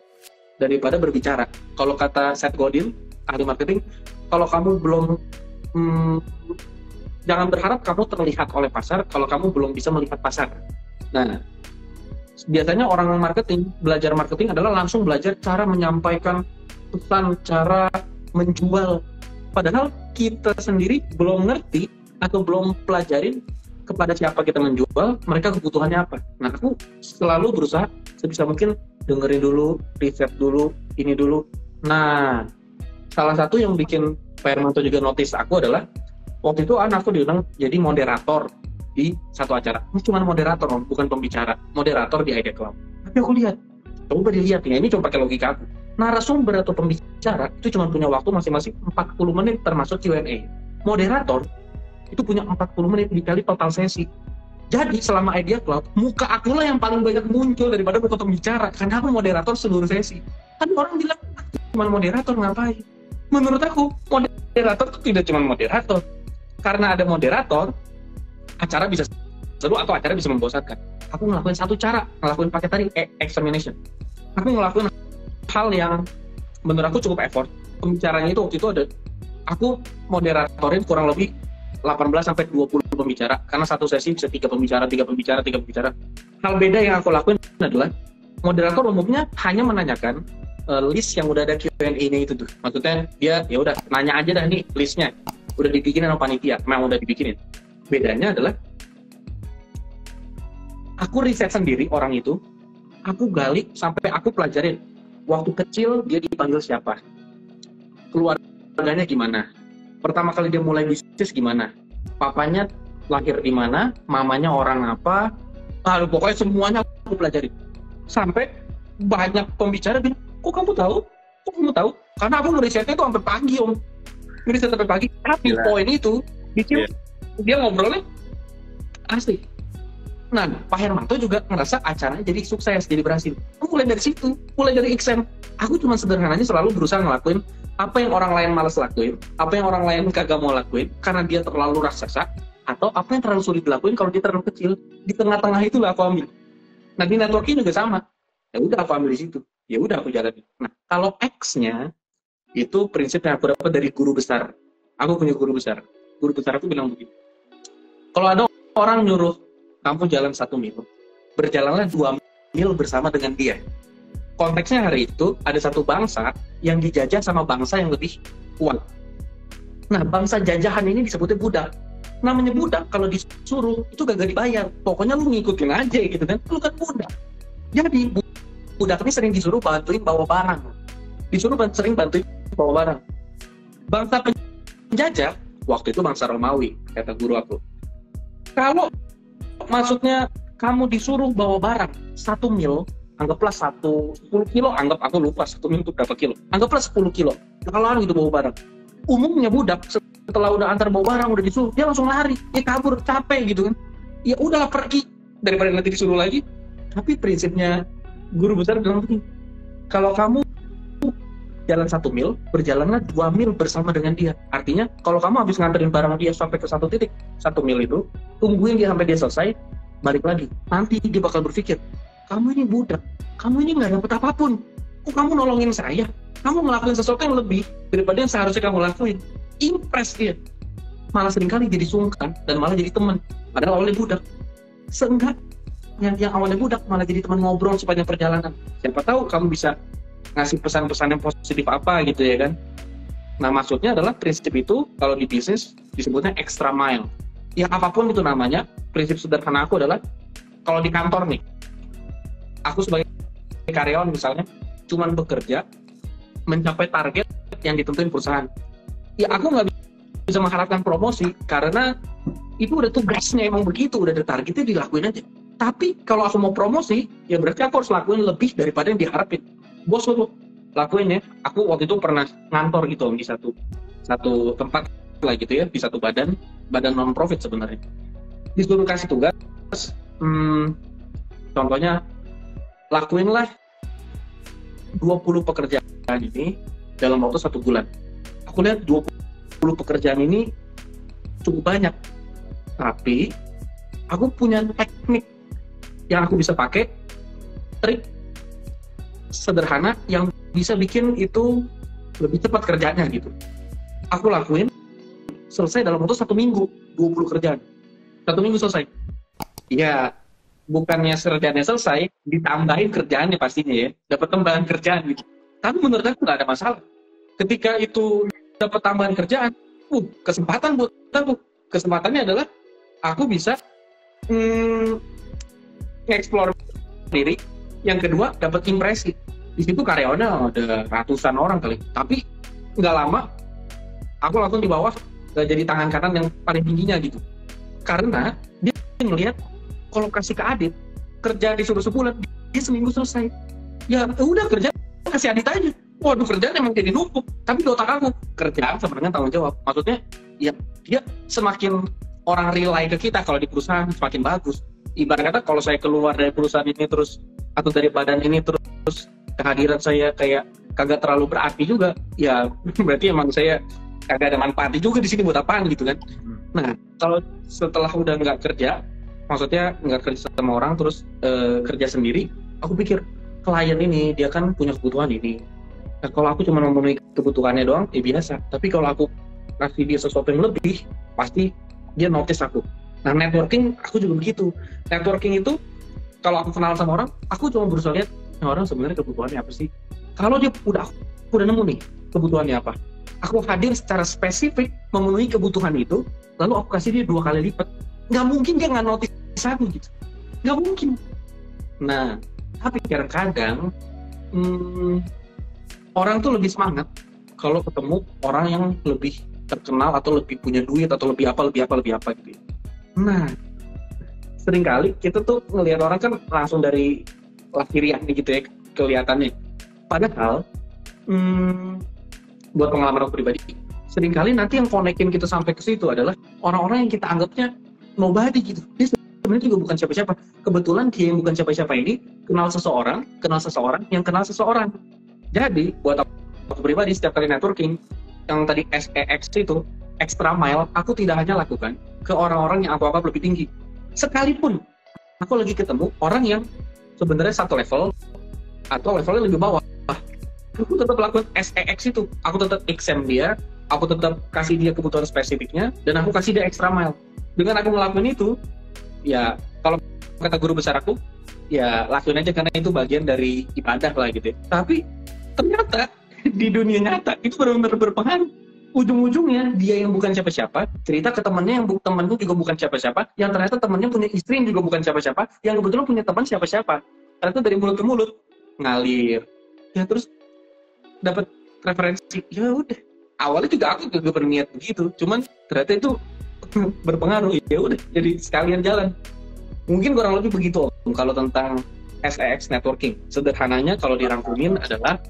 daripada berbicara. Kalau kata Seth Godin, ahli marketing, kalau kamu belum jangan berharap kamu terlihat oleh pasar kalau kamu belum bisa melihat pasar. Nah, biasanya orang marketing, belajar marketing adalah langsung belajar cara menyampaikan pesan, cara menjual. Padahal kita sendiri belum ngerti atau belum pelajarin kepada siapa kita menjual, mereka kebutuhannya apa. Nah, aku selalu berusaha sebisa mungkin dengerin dulu, riset dulu, ini dulu. Nah, salah satu yang bikin Pak Hermanto juga notice aku adalah waktu itu aku diundang jadi moderator di satu acara. Ini cuma moderator, bukan pembicara. Moderator di Idea Club. Tapi aku lihat, coba dilihat ya, ini cuma pakai logika aku. Narasumber atau pembicara itu cuma punya waktu masing-masing 40 menit termasuk Q&A. Moderator itu punya 40 menit dikali total sesi. Jadi selama Idea Club, muka aku lah yang paling banyak muncul daripada muka pembicara, karena aku moderator seluruh sesi. Kan orang bilang, cuma moderator ngapain? Menurut aku, moderator itu tidak cuma moderator. Karena ada moderator, acara bisa seru atau acara bisa membosankan. Aku ngelakuin satu cara, ngelakuin pakai tadi examination. Aku ngelakuin hal yang menurut aku cukup effort. Pembicaranya itu waktu itu ada, aku moderatorin kurang lebih 18-20 pembicara, karena satu sesi bisa 3 pembicara. Hal beda yang aku lakuin adalah moderator umumnya hanya menanyakan list yang udah ada Q&A-nya itu tuh. Maksudnya dia ya udah nanya aja dah nih listnya, udah dibikinin sama panitia, memang udah dibikinin. Bedanya adalah aku riset sendiri orang itu, aku gali sampai aku pelajarin waktu kecil dia dipanggil siapa, keluarganya gimana, pertama kali dia mulai bisnis gimana, papanya lahir di mana, mamanya orang apa, pokoknya semuanya aku pelajari. Sampai banyak pembicara bilang, kok kamu tahu? Karena aku ngerisetnya itu sampai pagi, Om. Ngeriset sampai pagi. Tapi poin itu, dia ngobrolnya asli. Nah, Pak Hermanto juga ngerasa acaranya jadi sukses, jadi berhasil. Mulai dari situ, mulai dari XM. Aku cuma sederhananya selalu berusaha ngelakuin apa yang orang lain malas lakuin, apa yang orang lain kagak mau lakuin, karena dia terlalu raksasa, atau apa yang terlalu sulit dilakuin kalau dia terlalu kecil. Di tengah-tengah itulah aku ambil. Nah, di networking juga sama. Ya udah aku ambil di situ. Ya udah aku jalanin. Nah, kalau X-nya itu prinsip yang aku dapat dari guru besar. Aku punya guru besar. Guru besar aku bilang begini. Kalau ada orang nyuruh kamu jalan 1 mil, berjalanlah 2 mil bersama dengan dia. Konteksnya hari itu ada satu bangsa yang dijajah sama bangsa yang lebih kuat. Nah, bangsa jajahan ini disebutnya budak. Namanya budak, kalau disuruh itu gak dibayar. Pokoknya lu ngikutin aja gitu kan. Lu kan budak. Jadi budak ini sering disuruh bantuin bawa barang. Sering bantuin bawa barang. Bangsa penjajah, waktu itu bangsa Romawi, kata guru aku. Kalau maksudnya kamu disuruh bawa barang 1 mil, anggaplah 10 kilo, anggap aku lupa 1 mil itu berapa kilo. Anggaplah 10 kilo. Kalau orang itu bawa barang. Umumnya budak setelah udah antar bawa barang, udah disuruh, dia langsung lari, dia kabur, capek gitu kan. Ya udahlah pergi daripada nanti disuruh lagi. Tapi prinsipnya guru besar bilang begini, kalau kamu jalan 1 mil, berjalanlah 2 mil bersama dengan dia. Artinya, kalau kamu habis nganterin barang dia sampai ke satu titik, 1 mil itu, tungguin dia sampai dia selesai, balik lagi. Nanti dia bakal berpikir, kamu ini budak, kamu ini nggak dapat apapun. Kok kamu nolongin saya? Kamu ngelakuin sesuatu yang lebih daripada yang seharusnya kamu lakuin. Impress dia. Malah seringkali jadi sungkan dan malah jadi teman. Padahal awalnya budak. Seenggak yang awalnya budak malah jadi teman ngobrol sepanjang perjalanan. Siapa tahu kamu bisa ngasih pesan-pesan yang positif apa gitu ya kan. Nah, maksudnya adalah prinsip itu kalau di bisnis disebutnya extra mile. Ya apapun itu namanya, prinsip sederhana aku adalah kalau di kantor nih, aku sebagai karyawan misalnya, cuman bekerja mencapai target yang ditentuin perusahaan. Ya aku nggak bisa mengharapkan promosi karena itu udah tugasnya, emang begitu, udah ada targetnya, dilakuin aja. Tapi kalau aku mau promosi, ya berarti aku harus lakuin lebih daripada yang diharapin. Bos lu lakuin ya. Aku waktu itu pernah ngantor gitu di satu tempat lah gitu ya, di satu badan non profit sebenarnya. Disuruh kasih tugas, contohnya lakuinlah 20 pekerjaan ini dalam waktu 1 bulan. Aku lihat 20 pekerjaan ini cukup banyak, tapi aku punya teknik yang aku bisa pakai, trik sederhana yang bisa bikin itu lebih cepat kerjanya gitu. Aku lakuin, selesai dalam waktu 1 minggu, 20 kerjaan. 1 minggu selesai. Ya, bukannya kerjaannya selesai, ditambahin kerjaannya pastinya ya, dapat tambahan kerjaan gitu. Tapi menurut aku nggak ada masalah. Ketika itu dapat tambahan kerjaan, kesempatan buat aku. Kesempatannya adalah aku bisa nge-explore diri. Yang kedua, dapat impresi. Di situ karyawannya ada ratusan orang kali. Tapi nggak lama, aku langsung di bawah jadi tangan kanan yang paling tingginya gitu. Karena dia ngelihat kalau kasih ke Adit, kerja disuruh sebulan, dia seminggu selesai. Ya udah, kerja kasih Adit aja. Waduh, kerjaan emang jadi numpuk. Tapi di otak aku, kerjaan sebenarnya tanggung jawab. Maksudnya, ya dia semakin orang rely ke kita kalau di perusahaan, semakin bagus. Ibarat kata kalau saya keluar dari perusahaan ini terus, atau dari badan ini terus kehadiran saya kayak kagak terlalu berarti juga, ya berarti emang saya kagak ada manfaatnya juga di sini, buat apaan gitu kan. Nah, kalau setelah udah nggak kerja, maksudnya nggak kerja sama orang terus kerja sendiri, aku pikir klien ini dia kan punya kebutuhan ini. Nah, kalau aku cuma memenuhi kebutuhannya doang, ya biasa. Tapi kalau aku kasih dia sesuatu yang lebih, pasti dia notice aku. Nah, networking aku juga begitu. Networking itu kalau aku kenal sama orang, aku cuma berusaha lihat orang sebenarnya kebutuhannya apa sih. Kalau dia udah nemu nih kebutuhannya apa, aku hadir secara spesifik memenuhi kebutuhan itu, lalu aku kasih dia 2 kali lipat. Nggak mungkin dia nggak notice aku gitu, nggak mungkin. Nah, tapi kadang-kadang orang tuh lebih semangat kalau ketemu orang yang lebih terkenal atau lebih punya duit atau lebih apa gitu. Nah, seringkali kita tuh ngelihat orang kan langsung dari lahiriahnya gitu ya kelihatannya. Padahal buat pengalaman aku pribadi, seringkali nanti yang connect-in kita sampai ke situ adalah orang-orang yang kita anggapnya nobody gitu. Dia sebenarnya juga bukan siapa-siapa. Kebetulan dia yang bukan siapa-siapa ini kenal seseorang yang kenal seseorang. Jadi buat aku pribadi, setiap kali networking yang tadi SEX itu, extra mile, aku tidak hanya lakukan ke orang-orang yang aku anggap lebih tinggi. Sekalipun aku lagi ketemu orang yang sebenarnya satu level atau levelnya lebih bawah, aku tetap lakukan SEX itu. Aku tetap exam dia, aku tetap kasih dia kebutuhan spesifiknya, dan aku kasih dia extra mile. Dengan aku ngelakuin itu, ya kalau kata guru besar aku, ya lakuin aja karena itu bagian dari ibadah lah gitu ya. Tapi ternyata di dunia nyata itu benar-benar berpengaruh. Ujung-ujungnya dia yang bukan siapa-siapa cerita ke temannya yang temannya juga bukan siapa-siapa, yang ternyata temannya punya istri yang juga bukan siapa-siapa, yang kebetulan punya teman siapa-siapa. Ternyata dari mulut ke mulut ngalir. Ya terus dapat referensi. Ya udah. Awalnya juga aku juga berniat begitu, cuman ternyata itu berpengaruh. Ya udah, jadi sekalian jalan. Mungkin kurang lebih begitu Om, kalau tentang SEX networking. Sederhananya kalau dirangkumin adalah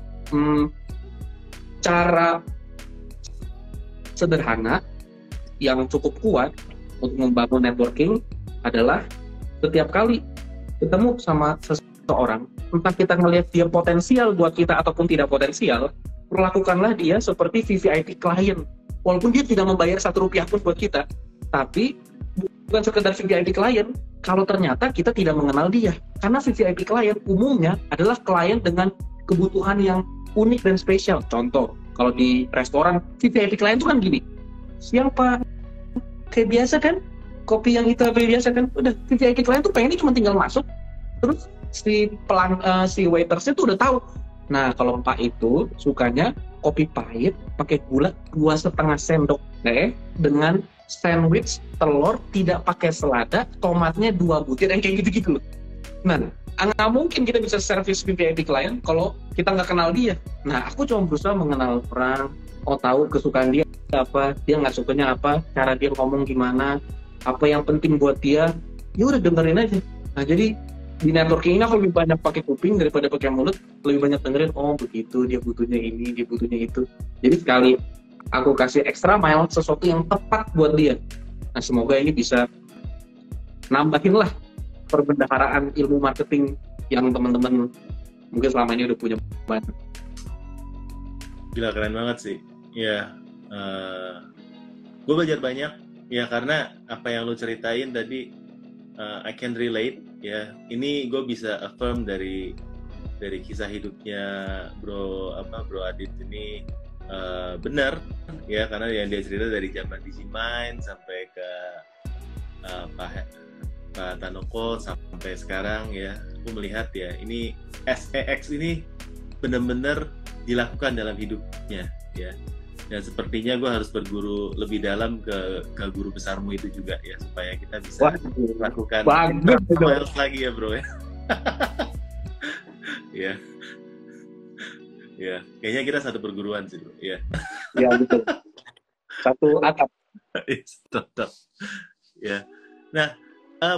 cara sederhana yang cukup kuat untuk membangun networking adalah setiap kali ketemu sama seseorang, entah kita ngelihat dia potensial buat kita ataupun tidak potensial, perlakukanlah dia seperti VVIP klien. Walaupun dia tidak membayar 1 rupiah pun buat kita, tapi bukan sekedar VVIP klien kalau ternyata kita tidak mengenal dia. Karena VVIP klien umumnya adalah klien dengan kebutuhan yang unik dan spesial. Contoh, kalau di restoran, VVIP klien itu kan gini, siapa? Kayak biasa kan, kopi yang itu kayak biasa kan, udah VVIP klien tuh pengennya cuma tinggal masuk, terus si waitersnya tuh udah tahu. Nah, kalau Pak itu sukanya kopi pahit pakai gula 2,5 sendok teh dengan sandwich telur tidak pakai selada, tomatnya 2 butir, yang kayak gitu-gitu loh. Nah, nggak mungkin kita bisa service VVIP klien kalau kita nggak kenal dia. Nah, aku cuma berusaha mengenal orang, tahu kesukaan dia apa, dia nggak sukanya apa, cara dia ngomong gimana, apa yang penting buat dia, ya udah dengerin aja. Nah, jadi di networking ini aku lebih banyak pakai kuping daripada pakai mulut, lebih banyak dengerin, oh begitu, dia butuhnya ini, dia butuhnya itu. Jadi sekali aku kasih extra mile, sesuatu yang tepat buat dia. Nah, semoga ini bisa nambahin lah perbendaharaan ilmu marketing yang teman-teman mungkin selama ini udah punya banyak. Gila, keren banget sih. Ya, gue belajar banyak ya, karena apa yang lu ceritain tadi, I can relate ya. Ini gue bisa affirm dari kisah hidupnya Bro Adit ini benar ya, karena yang dia cerita dari zaman Digimind sampai ke Pak Tanoko sampai sekarang ya, aku melihat ya ini SEX ini benar-benar dilakukan dalam hidupnya ya. Dan sepertinya gue harus berguru lebih dalam ke guru besarmu itu juga ya, supaya kita bisa melakukan miles lagi ya bro ya. Ya, ya, kayaknya kita satu perguruan sih bro ya. Ya betul, satu atap. Tetap ya. Nah,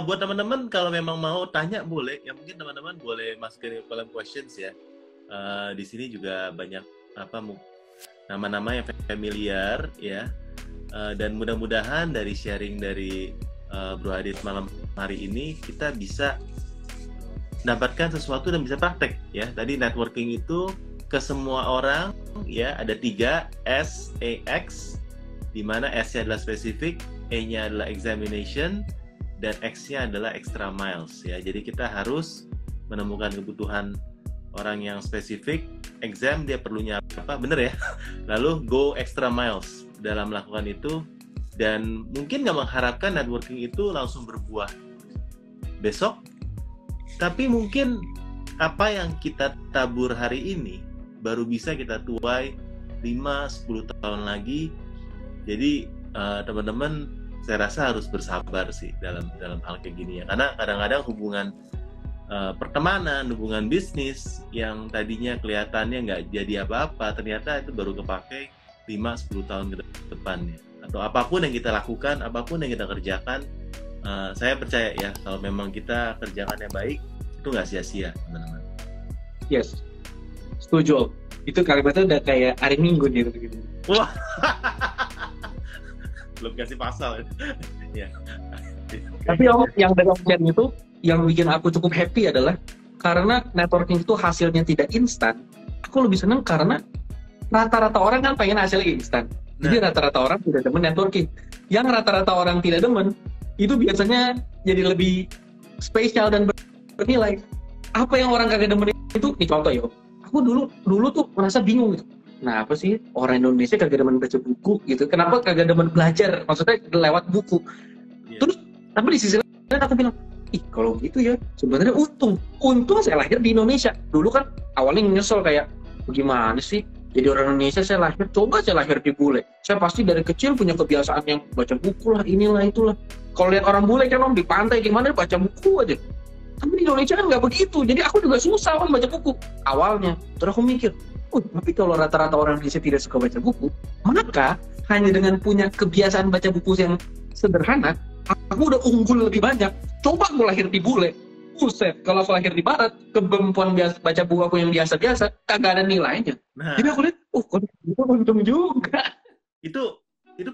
buat teman-teman kalau memang mau tanya boleh, ya mungkin teman-teman boleh masukin kolom questions ya. Di sini juga banyak nama-nama yang familiar ya, dan mudah-mudahan dari sharing dari Bro Adit malam hari ini kita bisa mendapatkan sesuatu dan bisa praktek ya. Tadi networking itu ke semua orang ya, ada 3 SEX, di mana S-nya adalah spesifik, E-nya adalah examination, dan X-nya adalah extra miles ya. Jadi kita harus menemukan kebutuhan orang yang spesifik, exam dia perlunya apa, bener ya. Lalu go extra miles dalam melakukan itu, dan mungkin nggak mengharapkan networking itu langsung berbuah besok, tapi mungkin apa yang kita tabur hari ini baru bisa kita tuai 5-10 tahun lagi. Jadi teman-teman, saya rasa harus bersabar sih dalam hal kayak gini ya, karena kadang-kadang hubungan pertemanan, hubungan bisnis yang tadinya kelihatannya nggak jadi apa-apa, ternyata itu baru kepake 5-10 tahun ke depannya. Atau apapun yang kita lakukan, apapun yang kita kerjakan, saya percaya ya, kalau memang kita kerjakan yang baik, itu nggak sia-sia teman-teman. Yes, setuju. Itu kalimatnya udah kayak hari Minggu gitu. Wah, belum kasih pasal ya. Tapi yang dalam chat itu yang bikin aku cukup happy adalah karena networking itu hasilnya tidak instan. Aku lebih seneng karena rata-rata orang kan pengen hasil instan. Jadi rata-rata orang tidak demen networking. Yang rata-rata orang tidak demen itu biasanya jadi lebih spesial dan bernilai. Apa yang orang kagak demen itu, nih contoh yo. Aku dulu tuh merasa bingung gitu. Nah, apa sih orang Indonesia kagak demen baca buku gitu? Kenapa kagak demen belajar? Maksudnya lewat buku. Yeah. Terus, tapi di sisi lain aku bilang, kalau gitu ya, sebenarnya untung saya lahir di Indonesia. Dulu kan awalnya nyesel kayak, bagaimana sih? Jadi orang Indonesia saya lahir di bule. Saya pasti dari kecil punya kebiasaan yang baca buku lah, inilah itulah. Kalau lihat orang bule kan di pantai gimana baca buku aja. Tapi di Indonesia kan nggak begitu. Jadi aku juga susah baca buku awalnya. Terus aku mikir, tapi kalau rata-rata orang Indonesia tidak suka baca buku, maka hanya dengan punya kebiasaan baca buku yang sederhana, aku udah unggul lebih banyak. Coba aku lahir di bule, buset, kalau aku lahir di barat, kemampuan baca buku aku yang biasa-biasa, kagak ada nilainya. Nah, jadi aku lihat, kok itu untung juga. Itu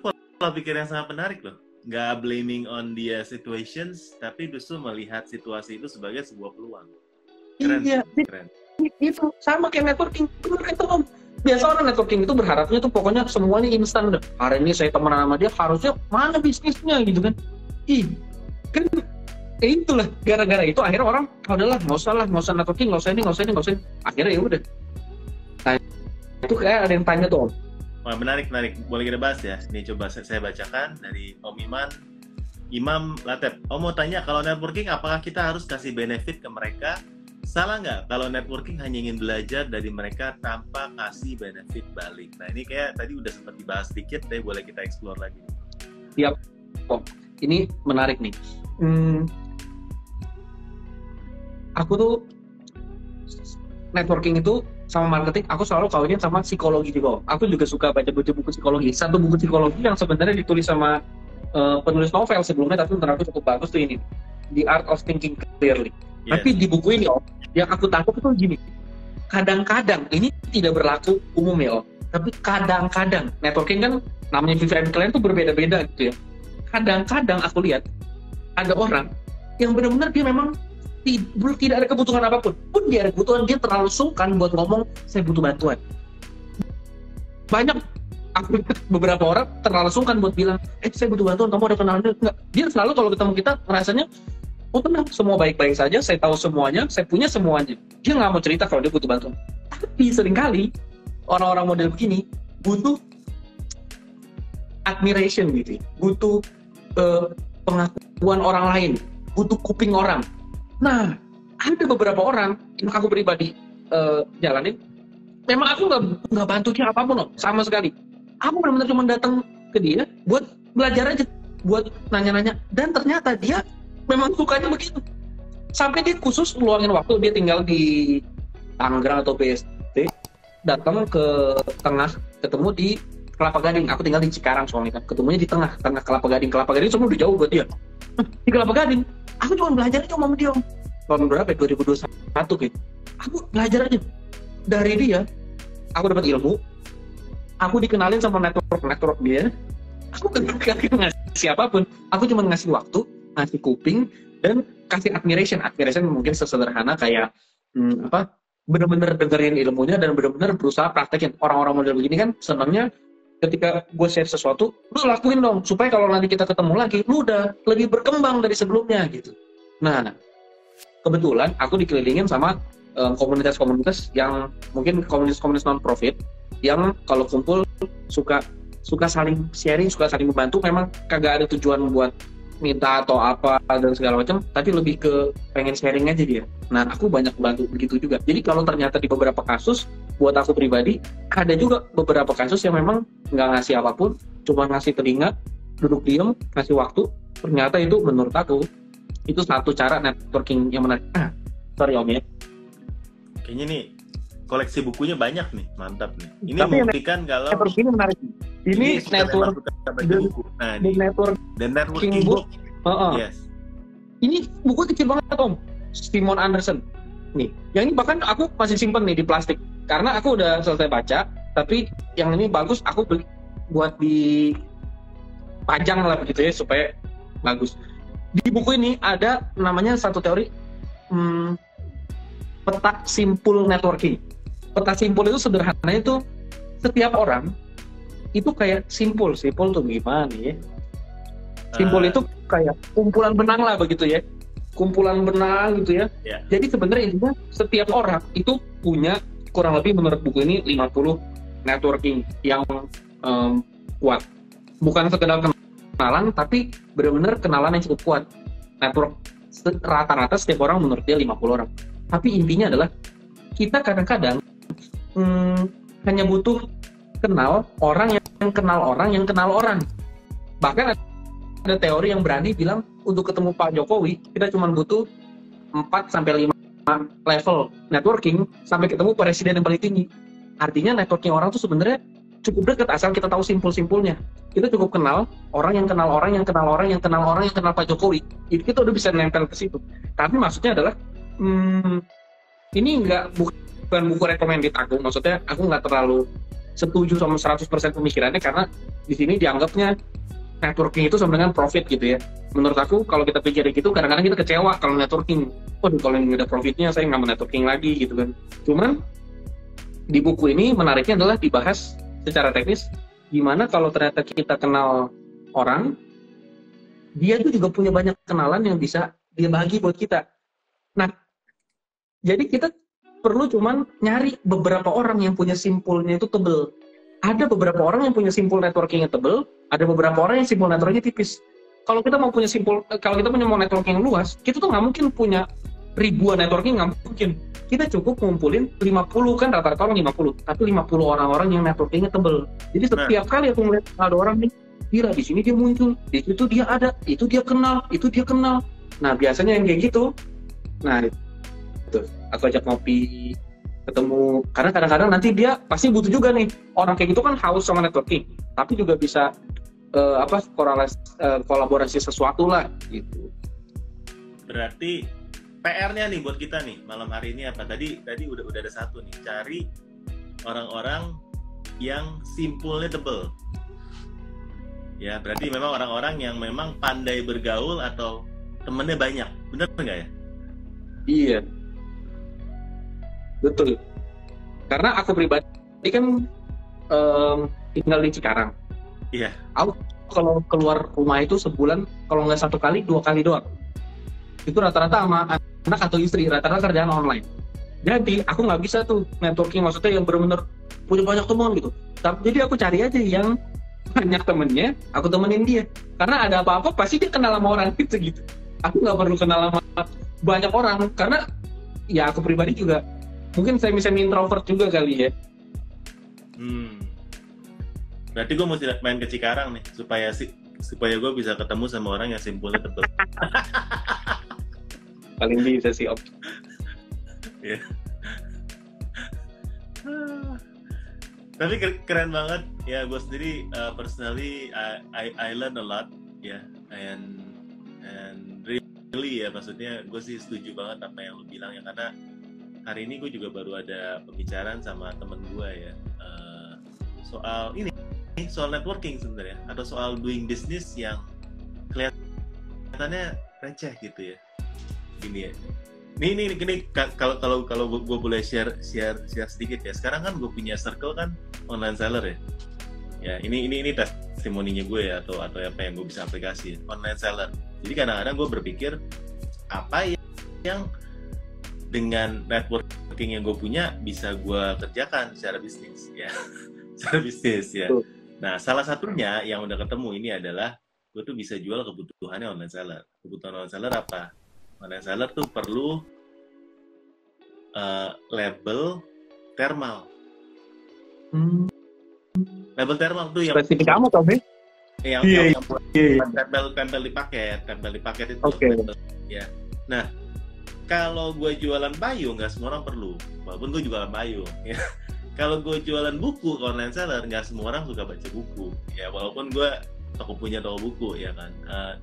pola pikir yang sangat menarik loh. Nggak blaming on dia situations, tapi justru melihat situasi itu sebagai sebuah peluang. Keren, iya, keren. Itu sama kayak networking, bener kan Om? Biasa orang networking itu berharapnya tuh pokoknya semuanya instan udah. Hari ini saya temenan sama dia, harusnya mana bisnisnya gitu kan? Kan itulah gara-gara itu akhirnya orang udahlah nggak usah networking, nggak usah ini. Akhirnya ya udah. Nah, itu kayak ada yang tanya tuh Om. Wah, menarik. Boleh kita bahas ya? Ini coba saya bacakan dari Om Imam Latep. Om mau tanya, kalau networking apakah kita harus kasih benefit ke mereka? Salah nggak kalau networking hanya ingin belajar dari mereka tanpa kasih benefit balik? Nah, ini kayak tadi udah sempat dibahas sedikit, tapi boleh kita explore lagi. Siap, Om. Ini menarik nih. aku tuh networking itu sama marketing, aku selalu kawinin sama psikologi juga. Aku juga suka baca buku psikologi. Satu buku psikologi yang sebenarnya ditulis sama penulis novel sebelumnya, tapi menurut aku cukup bagus tuh ini, The Art of Thinking Clearly. Yes. Tapi di buku ini yang aku tangkap itu gini, kadang-kadang ini tidak berlaku umum ya, tapi kadang-kadang networking kan namanya Vivian Klein tuh berbeda-beda gitu ya. Kadang-kadang aku lihat ada orang yang benar-benar dia memang tidak ada kebutuhan apapun, pun dia ada kebutuhan, dia terlalu sungkan buat ngomong saya butuh bantuan. Banyak aku beberapa orang terlalu sungkan buat bilang saya butuh bantuan, kamu ada kenalan enggak? Dia selalu kalau ketemu kita rasanya oh tenang, semua baik-baik saja, saya tahu semuanya, saya punya semuanya. Dia nggak mau cerita kalau dia butuh bantuan. Tapi seringkali orang-orang model begini butuh admiration gitu ya, butuh pengakuan orang lain, butuh kuping orang. Nah, ada beberapa orang yang aku pribadi jalanin, memang aku nggak bantu dia apapun loh, sama sekali. Aku benar-benar cuma datang ke dia buat belajar aja, buat nanya-nanya, dan ternyata dia memang sukanya begitu. Sampai dia khusus ngeluangin waktu, dia tinggal di Tangerang atau BSD, datang ke tengah, ketemu di Kelapa Gading. Aku tinggal di Cikarang soalnya kan, ketemunya di tengah Kelapa Gading. Kelapa Gading semua udah jauh buat dia. Di Kelapa Gading, aku cuma belajar aja sama dia. Tahun berapa? 2021 gitu. Aku belajar aja dari dia. Aku dapat ilmu. Aku dikenalin sama network dia. Aku gak ngasih apapun. Aku cuma ngasih waktu, ngasih kuping, dan kasih admiration. Admiration mungkin sesederhana kayak bener-bener dengerin ilmunya dan bener-bener berusaha praktekin. Orang-orang model begini kan senangnya ketika gue share sesuatu, lu lakuin dong supaya kalau nanti kita ketemu lagi, lu udah lebih berkembang dari sebelumnya gitu. Nah, kebetulan aku dikelilingin sama komunitas-komunitas yang mungkin komunitas-komunitas non-profit yang kalau kumpul suka saling sharing, suka saling membantu. Memang kagak ada tujuan buat minta atau apa dan segala macam, tapi lebih ke pengen sharing aja dia. Nah, aku banyak bantu begitu juga. Jadi kalau ternyata di beberapa kasus, buat aku pribadi, ada juga beberapa kasus yang memang nggak ngasih apapun, cuma ngasih telinga, duduk diem, ngasih waktu. Ternyata itu menurut aku, itu satu cara networking yang menarik. Sorry Om ya. Kayaknya nih, koleksi bukunya banyak nih, mantap nih. Ini Tapi membuktikan kalau networking ini menarik. Ini network buku. Nah, the networking book. Yes. Ini buku kecil banget Om. Simon Anderson. Nih, yang ini bahkan aku masih simpen nih di plastik karena aku udah selesai baca. Tapi yang ini bagus, aku beli buat dipajang lah begitu ya supaya bagus. Di buku ini ada namanya satu teori peta simpul networking. Peta simpul itu sederhananya itu setiap orang itu kayak simpul tuh gimana ya? Simpul itu kayak kumpulan benang lah begitu ya. Kumpulan benang gitu ya. Yeah. Jadi sebenarnya intinya setiap orang itu punya kurang lebih menurut buku ini 50 networking yang kuat. Bukan sekedar kenalan, tapi benar-benar kenalan yang cukup kuat. Network rata-rata setiap orang menurut dia 50 orang. Tapi intinya adalah kita kadang-kadang hanya butuh kenal orang yang kenal orang yang kenal orang. Bahkan ada teori yang berani bilang untuk ketemu Pak Jokowi kita cuma butuh 4-5 level networking sampai ketemu presiden yang paling tinggi. Artinya networking orang tuh sebenarnya cukup dekat asal kita tahu simpul-simpulnya. Kita cukup kenal orang yang kenal orang yang kenal orang yang kenal orang yang kenal Pak Jokowi. Itu kita udah bisa nempel ke situ. Tapi maksudnya adalah ini bukan buku recommended aku. Maksudnya aku nggak terlalu setuju sama 100% pemikirannya karena di sini dianggapnya networking itu sama dengan profit gitu ya. Menurut aku kalau kita pikir gitu kadang-kadang kita kecewa kalau networking. Waduh kalau nggak ada profitnya saya nggak mau networking lagi gitu kan. Cuman di buku ini menariknya adalah dibahas secara teknis gimana kalau ternyata kita kenal orang, dia tuh juga punya banyak kenalan yang bisa dia bagi buat kita. Nah, jadi kita perlu cuman nyari beberapa orang yang punya simpulnya itu tebel. Ada beberapa orang yang punya simpul networkingnya tebel, ada beberapa orang yang simpul networkingnya tipis. Kalau kita mau networking yang luas, kita tuh nggak mungkin punya ribuan networking, nggak mungkin. Kita cukup ngumpulin 50 kan rata-rata orang 50, tapi 50 orang-orang yang networkingnya tebel. Jadi setiap kali aku melihat ada orang nih, gila di sini dia muncul, di situ dia ada, itu dia kenal, itu dia kenal. Nah biasanya yang kayak gitu, nah gitu. Aku ajak ngopi, ketemu, karena kadang-kadang nanti dia pasti butuh juga nih, orang kayak gitu kan haus sama networking, tapi juga bisa kolaborasi sesuatu lah gitu. Berarti PR-nya nih buat kita nih malam hari ini apa? Tadi udah ada satu nih, cari orang-orang yang simpulnya tebel. Ya, berarti memang orang-orang yang memang pandai bergaul atau temennya banyak. Bener nggak ya? Iya, betul. Karena aku pribadi kan tinggal di Cikarang. Iya. Aku kalau keluar rumah itu sebulan, kalau nggak 1 kali, 2 kali doang. Itu rata-rata sama anak atau istri, rata-rata kerjaan online. Jadi aku nggak bisa tuh networking, maksudnya yang benar-benar punya banyak teman gitu. Jadi aku cari aja yang banyak temennya, aku temenin dia. Karena ada apa-apa pasti dia kenal sama orang itu gitu. Aku nggak perlu kenal sama banyak orang, karena ya aku pribadi juga mungkin semi introvert juga kali ya. Berarti gue mesti main ke Cikarang nih supaya gue bisa ketemu sama orang yang simpulnya tebel. Paling bisa sih, Om. Yeah. Tapi keren banget ya, gue sendiri personally I learn a lot ya, and really ya, maksudnya gue sih setuju banget apa yang lo bilang ya, karena hari ini gue juga baru ada pembicaraan sama temen gue ya, soal networking sebenarnya, atau soal doing business yang kelihatannya receh gitu ya. Gini ya, ini kalau gue boleh share sedikit ya. Sekarang kan gue punya circle kan online seller ya. Ya ini testimoninya gue ya, atau apa yang gue bisa aplikasi online seller. Jadi kadang-kadang gue berpikir apa yang dengan networking yang gue punya bisa gue kerjakan secara bisnis ya. Secara bisnis ya. Nah, salah satunya yang udah ketemu ini adalah gue tuh bisa jual kebutuhannya online seller. Kebutuhan online seller apa? Online seller tuh perlu label thermal. Label thermal tuh yang spesifik kamu tuh, Be? Yang tempel di paket itu. Okay. Ya. Nah, kalau gue jualan payung nggak semua orang perlu, walaupun gue jualan payung. Ya. Kalau gue jualan buku online seller, nggak semua orang suka baca buku. Ya, walaupun gue punya toko buku ya kan.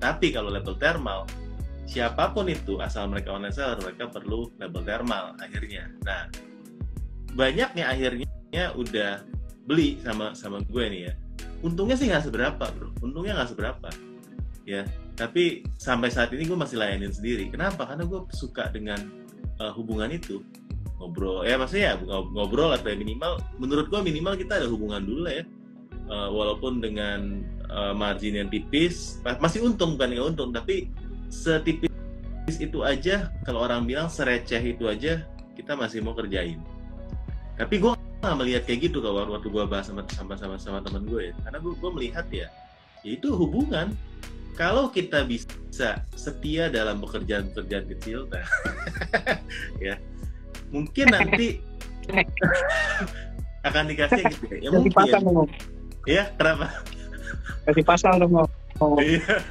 Tapi kalau label thermal, siapapun itu asal mereka online seller, mereka perlu label thermal akhirnya. Nah, banyaknya akhirnya udah beli sama gue nih ya. Untungnya sih nggak seberapa, bro. Untungnya nggak seberapa. Ya, tapi sampai saat ini gue masih layanin sendiri. Kenapa? Karena gue suka dengan hubungan itu. Ngobrol, ya maksudnya ngobrol atau minimal, menurut gue minimal kita ada hubungan dulu lah ya. Walaupun dengan margin yang tipis, masih untung, bukan nggak untung, tapi setipis itu aja, kalau orang bilang sereceh itu aja, kita masih mau kerjain. Tapi gue nggak melihat kayak gitu kalau waktu gue bahas sama teman gue ya, karena gue melihat ya itu hubungan. Kalau kita bisa setia dalam pekerjaan kecil, nah, ya mungkin nanti akan dikasih gitu ya. Mungkin. Pasang, ya, kenapa? Kasih pasang dong. Iya.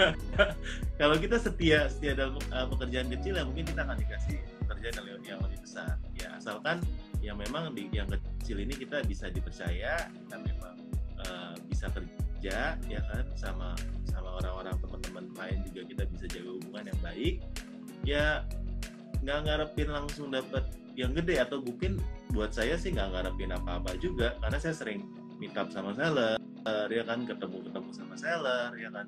Kalau kita setia dalam pekerjaan kecil, ya mungkin kita akan dikasih pekerjaan yang lebih besar. Ya, asalkan yang memang yang kecil ini kita bisa dipercaya, kita memang bisa kerja ya kan, sama orang-orang, teman-teman lain juga kita bisa jaga hubungan yang baik. Ya, nggak ngarepin langsung dapat yang gede, atau mungkin buat saya sih nggak ngarepin apa-apa juga, karena saya sering meet up sama seller ya kan, ketemu sama seller ya kan,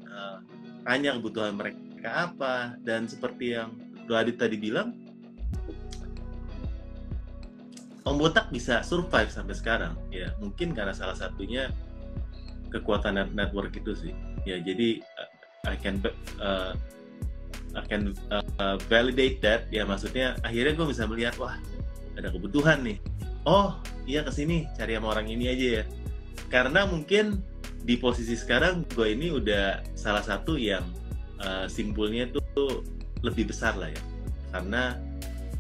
tanya kebutuhan mereka apa, dan seperti yang Bro Adit tadi bilang, Om Botak bisa survive sampai sekarang ya, mungkin karena salah satunya kekuatan network itu sih ya. Jadi I can validate that ya, maksudnya akhirnya gue bisa melihat, wah ada kebutuhan nih, oh iya kesini cari sama orang ini aja ya. Karena mungkin di posisi sekarang gue ini udah salah satu yang simpulnya tuh lebih besar lah ya, karena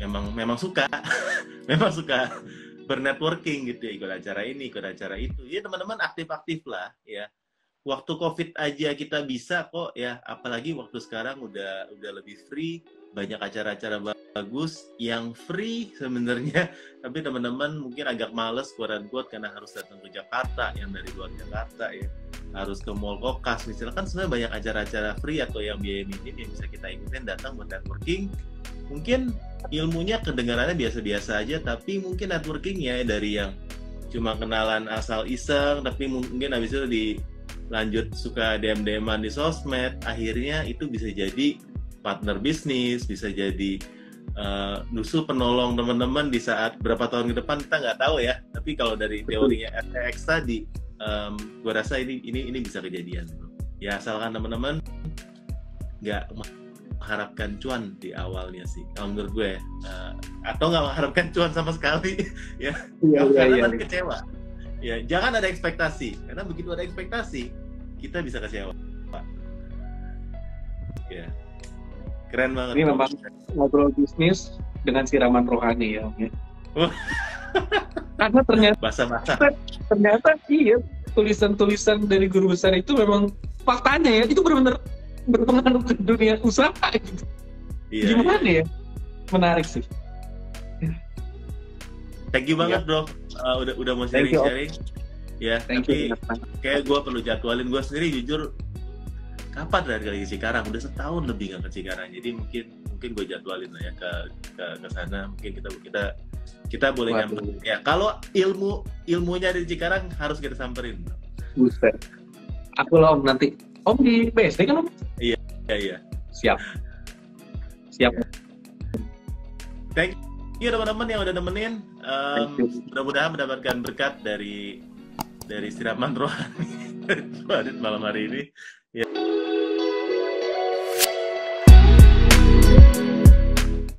memang suka memang suka bernetworking gitu ya, ikut acara ini, ikut acara itu ya, teman-teman aktif lah ya. Waktu COVID aja kita bisa kok ya, apalagi waktu sekarang udah lebih free, banyak acara-acara bagus, yang free sebenarnya, tapi teman-teman mungkin agak males quote-unquote karena harus datang ke Jakarta, yang dari luar Jakarta ya, harus ke Mall Kokas misalnya, kan sebenarnya banyak acara-acara free atau yang biaya minim yang bisa kita ikutin, datang buat networking. Mungkin ilmunya kedengarannya biasa-biasa aja, tapi mungkin networkingnya dari yang cuma kenalan asal iseng, tapi mungkin habis itu dilanjut suka DM-DM-an di sosmed, akhirnya itu bisa jadi partner bisnis, bisa jadi nusul penolong teman-teman di saat berapa tahun ke depan, kita nggak tahu ya. Tapi kalau dari teorinya FTX tadi, gue rasa ini bisa kejadian. Ya asalkan teman-teman nggak mengharapkan cuan di awalnya sih, kalau menurut gue, atau nggak mengharapkan cuan sama sekali, ya, karena nanti kecewa. Ya jangan ada ekspektasi, karena begitu ada ekspektasi kita bisa kecewa. Ya. Keren banget. Ini memang ngobrol bisnis dengan siraman rohani ya. Karena ternyata iya, tulisan-tulisan dari guru besar itu memang faktanya ya, itu benar-benar berpengaruh ke dunia usaha gitu. Iya, gimana ya? Menarik sih. Thank you banget bro, udah mau sharing-sharing. Ya, tapi kayak gue perlu jadwalin, gue sendiri jujur kapan dari ke Cikarang, udah setahun lebih nggak ke Cikarang, jadi mungkin gue jadwalin lah ya ke sana, mungkin kita boleh nyamperin ya. Kalau ilmunya dari Cikarang harus kita samperin. Buset. Aku lah om nanti. Om di BSD kan om? Iya. Siap. Ya. Thank you teman-teman yang udah nemenin. Mudah-mudahan mendapatkan berkat dari siraman rohani malam hari ini. Ya.